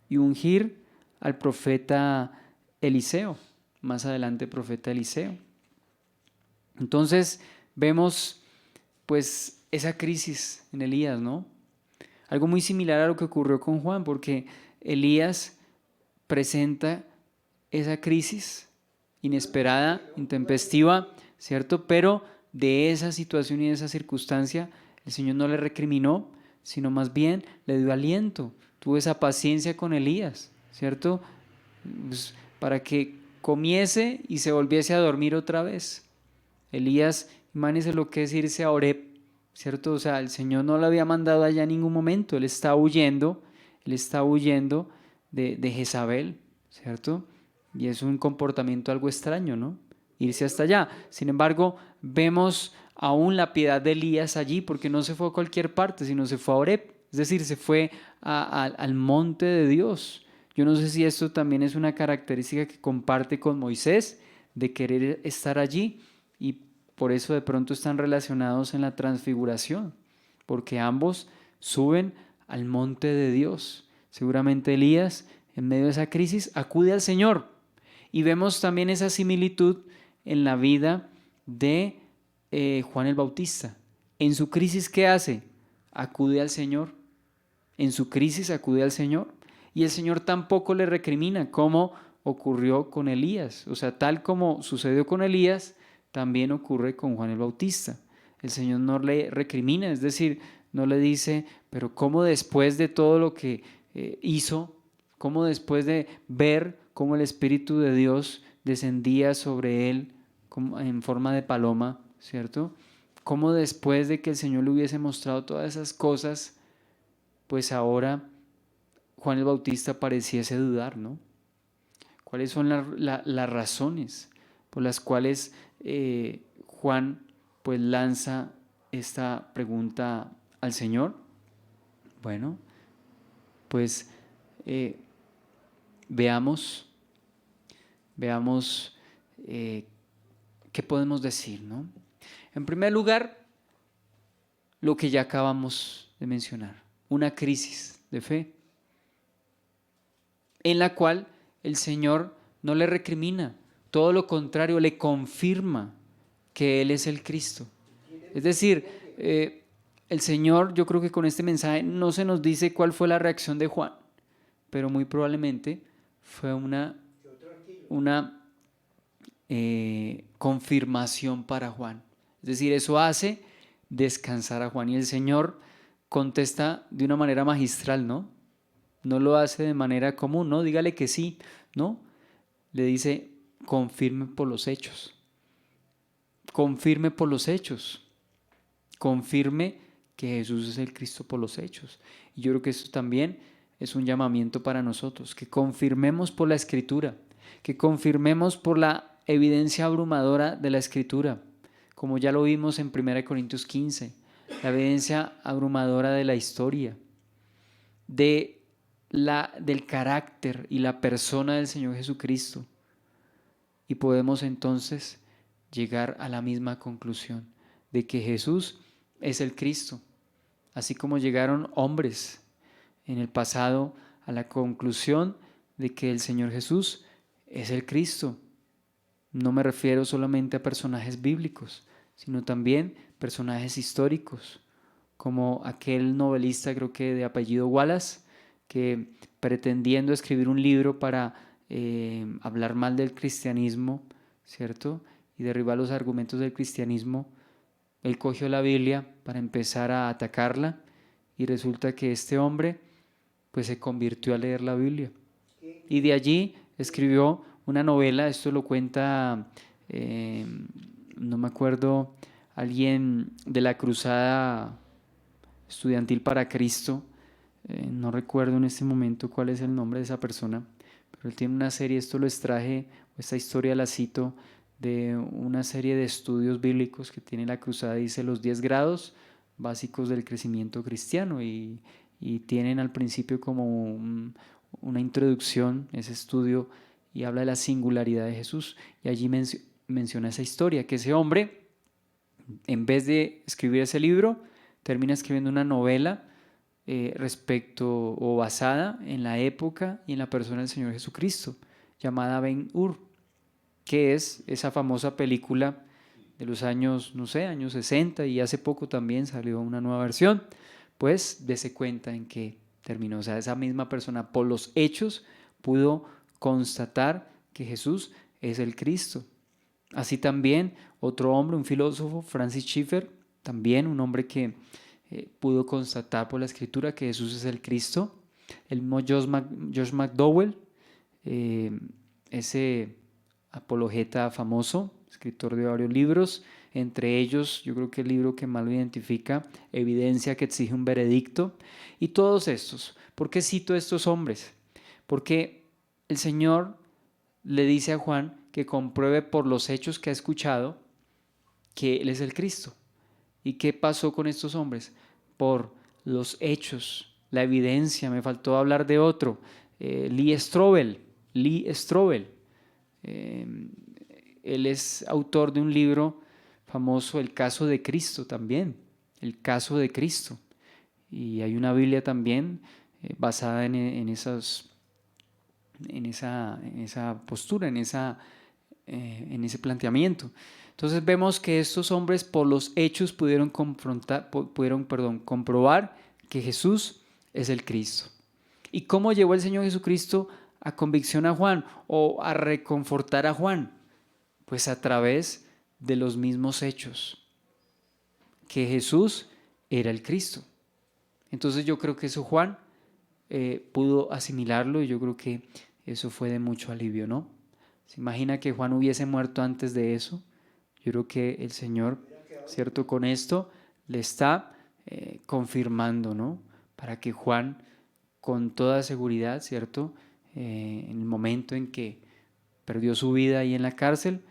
y ungir al profeta Eliseo, más adelante profeta Eliseo. Entonces vemos pues esa crisis en Elías, ¿no? Algo muy similar a lo que ocurrió con Juan, porque Elías presenta esa crisis inesperada, intempestiva, ¿cierto? Pero de esa situación y de esa circunstancia, el Señor no le recriminó, sino más bien le dio aliento, tuvo esa paciencia con Elías, ¿cierto? Pues, para que comiese y se volviese a dormir otra vez. Elías, imagínense lo que es irse a Horeb, ¿cierto? O sea, el Señor no lo había mandado allá en ningún momento, él está huyendo de Jezabel, ¿cierto? Y es un comportamiento algo extraño, ¿no? Irse hasta allá. Sin embargo, vemos aún la piedad de Elías allí, porque no se fue a cualquier parte, sino se fue a Horeb, es decir, se fue al monte de Dios. Yo no sé si esto también es una característica que comparte con Moisés, de querer estar allí, y por eso de pronto están relacionados en la transfiguración, porque ambos suben al monte de Dios. Seguramente Elías, en medio de esa crisis, acude al Señor. Y vemos también esa similitud en la vida de Juan el Bautista. En su crisis, ¿qué hace? Acude al Señor. En su crisis acude al Señor. Y el Señor tampoco le recrimina, como ocurrió con Elías. O sea, tal como sucedió con Elías, también ocurre con Juan el Bautista. El Señor no le recrimina, es decir, no le dice: pero ¿cómo después de todo lo que hizo, cómo después de ver cómo el Espíritu de Dios descendía sobre él en forma de paloma, ¿cierto? Cómo después de que el Señor le hubiese mostrado todas esas cosas, pues ahora Juan el Bautista pareciese dudar, ¿no? ¿Cuáles son las razones por las cuales Juan pues lanza esta pregunta al Señor? Bueno, pues veamos qué podemos decir, ¿no? En primer lugar, lo que ya acabamos de mencionar, una crisis de fe, en la cual el Señor no le recrimina, todo lo contrario, le confirma que Él es el Cristo. Es decir, el Señor, yo creo que con este mensaje no se nos dice cuál fue la reacción de Juan, pero muy probablemente fue una confirmación para Juan. Es decir, eso hace descansar a Juan, y el Señor contesta de una manera magistral, ¿no? No lo hace de manera común, ¿no? Dígale que sí, ¿no? Le dice: confirme por los hechos. Confirme por los hechos. Confirme que Jesús es el Cristo por los hechos. Y yo creo que eso también es un llamamiento para nosotros, que confirmemos por la Escritura, que confirmemos por la evidencia abrumadora de la Escritura, como ya lo vimos en 1 Corintios 15, la evidencia abrumadora de la historia, del carácter y la persona del Señor Jesucristo. Y podemos entonces llegar a la misma conclusión de que Jesús es el Cristo, así como llegaron hombres en el pasado a la conclusión de que el Señor Jesús es el Cristo. No me refiero solamente a personajes bíblicos, sino también personajes históricos, como aquel novelista, creo que de apellido Wallace, que pretendiendo escribir un libro para hablar mal del cristianismo, ¿cierto?, y derribar los argumentos del cristianismo, él cogió la Biblia para empezar a atacarla, y resulta que este hombre pues se convirtió a leer la Biblia, y de allí escribió una novela. Esto lo cuenta, no me acuerdo, alguien de la Cruzada Estudiantil para Cristo, no recuerdo en este momento cuál es el nombre de esa persona, pero él tiene una serie, esto lo extraje, esta historia la cito de una serie de estudios bíblicos que tiene la Cruzada, dice los 10 grados básicos del crecimiento cristiano, y tienen al principio como una introducción, ese estudio, y habla de la singularidad de Jesús, y allí menciona esa historia, que ese hombre, en vez de escribir ese libro, termina escribiendo una novela respecto o basada en la época y en la persona del Señor Jesucristo, llamada Ben-Hur, que es esa famosa película de los años, no sé, años 60, y hace poco también salió una nueva versión. Pues dése cuenta en qué terminó. O sea, esa misma persona por los hechos pudo constatar que Jesús es el Cristo. Así también otro hombre, un filósofo, Francis Schaeffer, también un hombre que pudo constatar por la Escritura que Jesús es el Cristo. El mismo Josh McDowell, ese apologeta famoso, escritor de varios libros, entre ellos yo creo que el libro que más lo identifica, Evidencia que exige un veredicto. Y todos estos, ¿por qué cito a estos hombres? Porque el Señor le dice a Juan que compruebe por los hechos que ha escuchado que Él es el Cristo. ¿Y qué pasó con estos hombres? Por los hechos, la evidencia. Me faltó hablar de otro, Lee Strobel. Él es autor de un libro famoso, El caso de Cristo también, El caso de Cristo. Y hay una Biblia también basada en esa postura, en ese planteamiento. Entonces vemos que estos hombres por los hechos pudieron comprobar que Jesús es el Cristo. ¿Y cómo llevó el Señor Jesucristo a convicción a Juan o a reconfortar a Juan? Pues a través de los mismos hechos, que Jesús era el Cristo. Entonces yo creo que eso Juan pudo asimilarlo, y yo creo que eso fue de mucho alivio, ¿no? ¿Se imagina que Juan hubiese muerto antes de eso? Yo creo que el Señor, ¿cierto?, con esto le está confirmando, ¿no? Para que Juan, con toda seguridad, ¿cierto?, en el momento en que perdió su vida ahí en la cárcel,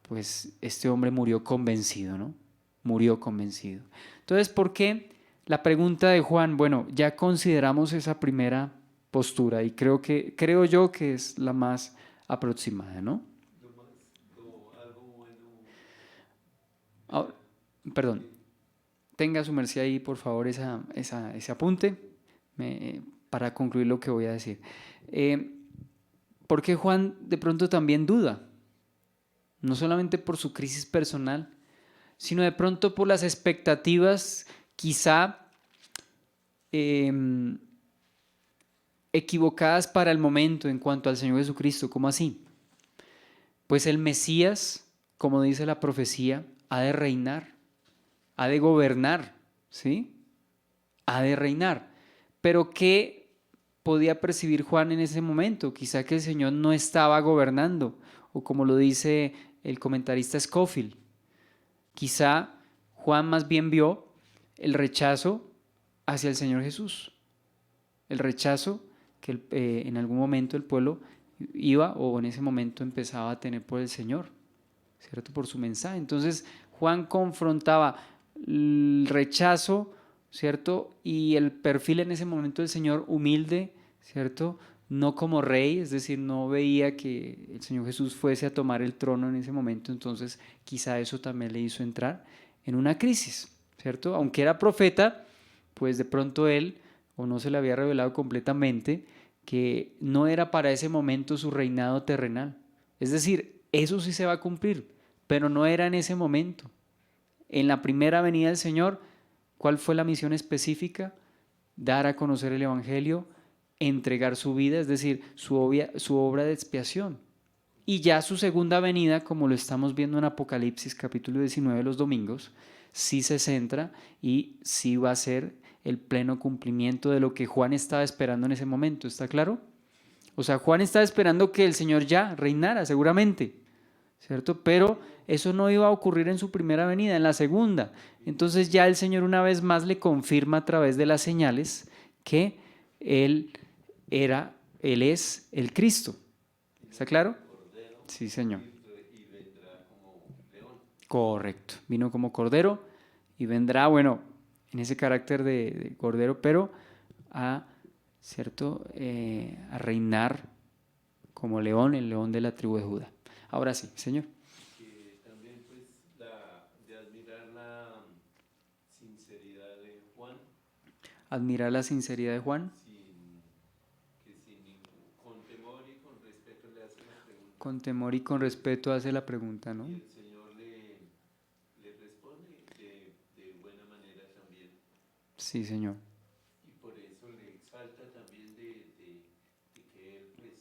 pues este hombre murió convencido, ¿no? Murió convencido. Entonces, ¿por qué la pregunta de Juan? Bueno, ya consideramos esa primera postura y creo yo que es la más aproximada, ¿no? Ahora, perdón, tenga su merced ahí, por favor, ese apunte para concluir lo que voy a decir. ¿Por qué Juan de pronto también duda? No solamente por su crisis personal, sino de pronto por las expectativas quizá equivocadas para el momento en cuanto al Señor Jesucristo. ¿Cómo así? Pues el Mesías, como dice la profecía, ha de reinar, ha de gobernar, ¿sí? Ha de reinar. Pero ¿qué podía percibir Juan en ese momento? Quizá que el Señor no estaba gobernando, o como lo dice el comentarista Scofield, quizá Juan más bien vio el rechazo hacia el Señor Jesús, el rechazo que en algún momento el pueblo iba o en ese momento empezaba a tener por el Señor, ¿cierto? Por su mensaje. Entonces Juan confrontaba el rechazo, ¿cierto? Y el perfil en ese momento del Señor humilde, ¿cierto? No como rey, es decir, no veía que el Señor Jesús fuese a tomar el trono en ese momento, entonces quizá eso también le hizo entrar en una crisis, ¿cierto? Aunque era profeta, pues de pronto él, o no se le había revelado completamente, que no era para ese momento su reinado terrenal. Es decir, eso sí se va a cumplir, pero no era en ese momento. En la primera venida del Señor, ¿cuál fue la misión específica? Dar a conocer el Evangelio, entregar su vida, es decir, su obra de expiación. Y ya su segunda venida, como lo estamos viendo en Apocalipsis capítulo 19 los domingos, sí se centra y sí va a ser el pleno cumplimiento de lo que Juan estaba esperando en ese momento, ¿está claro? O sea, Juan estaba esperando que el Señor ya reinara, seguramente, ¿cierto? Pero eso no iba a ocurrir en su primera venida, en la segunda. Entonces ya el Señor una vez más le confirma a través de las señales que Él es el Cristo. ¿Está claro? Sí, Señor. Y vendrá como león. Correcto. Vino como cordero y vendrá, bueno, en ese carácter de cordero, pero ¿cierto? A reinar como león, el león de la tribu de Judá. Ahora sí, Señor. Que también pues de admirar la sinceridad de Juan, Admirar la sinceridad de Juan. con temor y con respeto le hace la pregunta. Con temor y con respeto hace la pregunta, ¿no? Y el Señor le responde de buena manera también. Sí, Señor. Y por eso le exalta también de que él pues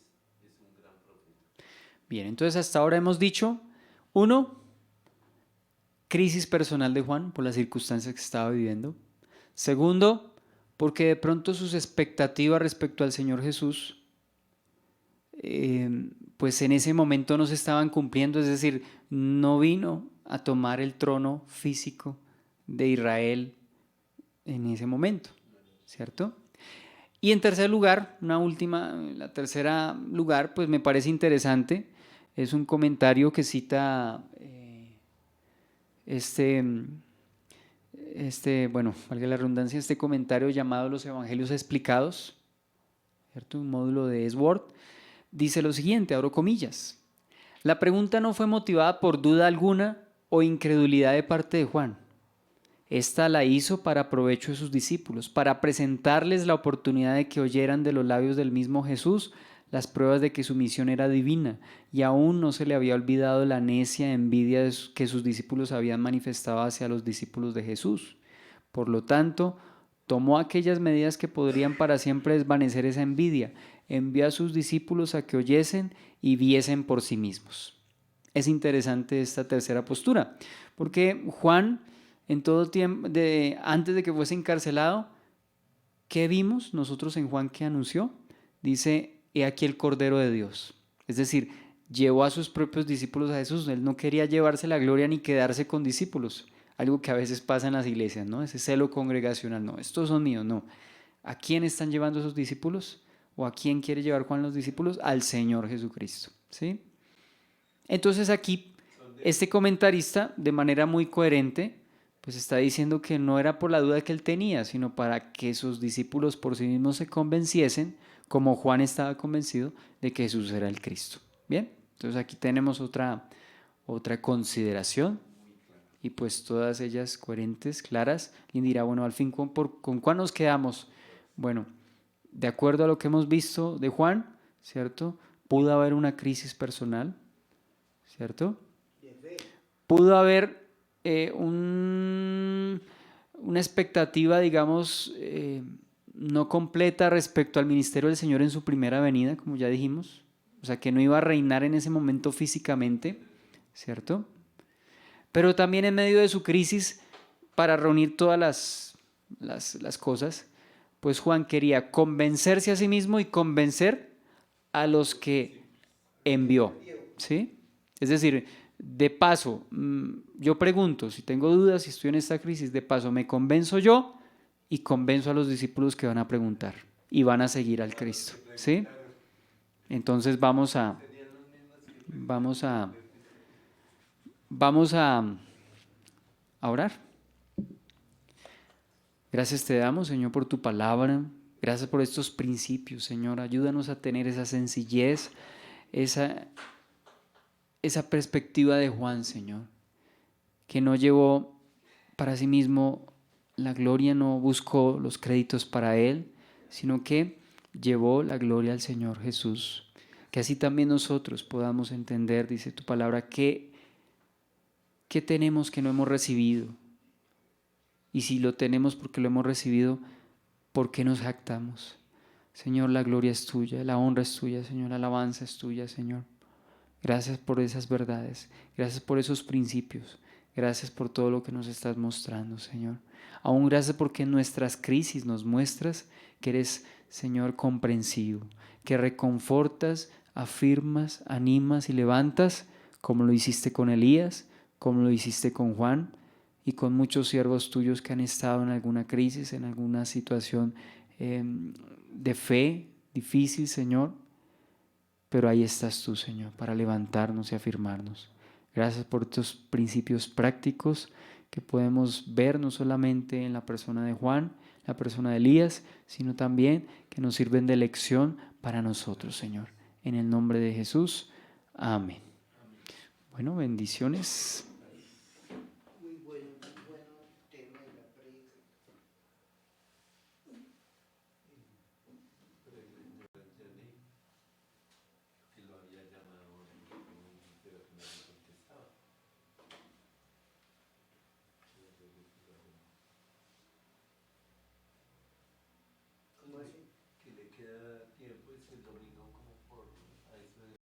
es un gran profeta. Bien, entonces hasta ahora hemos dicho, uno, crisis personal de Juan por las circunstancias que estaba viviendo. Segundo, porque de pronto sus expectativas respecto al Señor Jesús, pues en ese momento no se estaban cumpliendo, es decir, no vino a tomar el trono físico de Israel en ese momento, ¿cierto? Y en tercer lugar, la tercera lugar, pues me parece interesante, es un comentario que cita bueno, valga la redundancia, este comentario llamado Los Evangelios Explicados, ¿cierto? Un módulo de Sword, dice lo siguiente, abro comillas, la pregunta no fue motivada por duda alguna o incredulidad de parte de Juan. Esta la hizo para provecho de sus discípulos, para presentarles la oportunidad de que oyeran de los labios del mismo Jesús las pruebas de que su misión era divina, y aún no se le había olvidado la necia envidia que sus discípulos habían manifestado hacia los discípulos de Jesús. Por lo tanto, tomó aquellas medidas que podrían para siempre desvanecer esa envidia, envió a sus discípulos a que oyesen y viesen por sí mismos. Es interesante esta tercera postura, porque Juan, en todo tiempo, antes de que fuese encarcelado, ¿qué vimos nosotros en Juan que anunció? Dice, he aquí el Cordero de Dios. Es decir, llevó a sus propios discípulos a Jesús. Él no quería llevarse la gloria ni quedarse con discípulos. Algo que a veces pasa en las iglesias, ¿no? Ese celo congregacional, no, estos son míos, no. ¿A quién están llevando esos discípulos? ¿O a quién quiere llevar Juan los discípulos? Al Señor Jesucristo, ¿sí? Entonces aquí, este comentarista, de manera muy coherente, pues está diciendo que no era por la duda que él tenía, sino para que sus discípulos por sí mismos se convenciesen, como Juan estaba convencido de que Jesús era el Cristo. Bien, entonces aquí tenemos otra consideración y pues todas ellas coherentes, claras. Y dirá, bueno, al fin, ¿con cuál nos quedamos? Bueno, de acuerdo a lo que hemos visto de Juan, ¿cierto? Pudo haber una crisis personal, ¿cierto? Pudo haber una expectativa, digamos, no completa respecto al ministerio del Señor en su primera venida, como ya dijimos. O sea, que no iba a reinar en ese momento físicamente, ¿cierto? Pero también en medio de su crisis, para reunir todas las cosas, pues Juan quería convencerse a sí mismo y convencer a los que envió, ¿sí? Es decir, De paso, yo pregunto, si tengo dudas, si estoy en esta crisis, de paso me convenzo yo y convenzo a los discípulos que van a preguntar y van a seguir al Cristo, ¿sí? Entonces vamos a, vamos a orar. Gracias te damos, Señor, por tu palabra. Gracias por estos principios, Señor. Ayúdanos a tener esa sencillez, esa perspectiva de Juan, Señor, que no llevó para sí mismo la gloria, no buscó los créditos para él, sino que llevó la gloria al Señor Jesús. Que así también nosotros podamos entender, dice tu palabra, qué tenemos que no hemos recibido. Y si lo tenemos porque lo hemos recibido, ¿por qué nos jactamos? Señor, la gloria es tuya, la honra es tuya, Señor, la alabanza es tuya, Señor. Gracias por esas verdades, gracias por esos principios, gracias por todo lo que nos estás mostrando, Señor. Aún gracias porque en nuestras crisis nos muestras que eres, Señor, comprensivo, que reconfortas, afirmas, animas y levantas, como lo hiciste con Elías, como lo hiciste con Juan y con muchos siervos tuyos que han estado en alguna crisis, en alguna situación de fe difícil, Señor. Pero ahí estás tú, Señor, para levantarnos y afirmarnos. Gracias por estos principios prácticos que podemos ver no solamente en la persona de Juan, la persona de Elías, sino también que nos sirven de lección para nosotros, Señor. En el nombre de Jesús, amén. Bueno, bendiciones.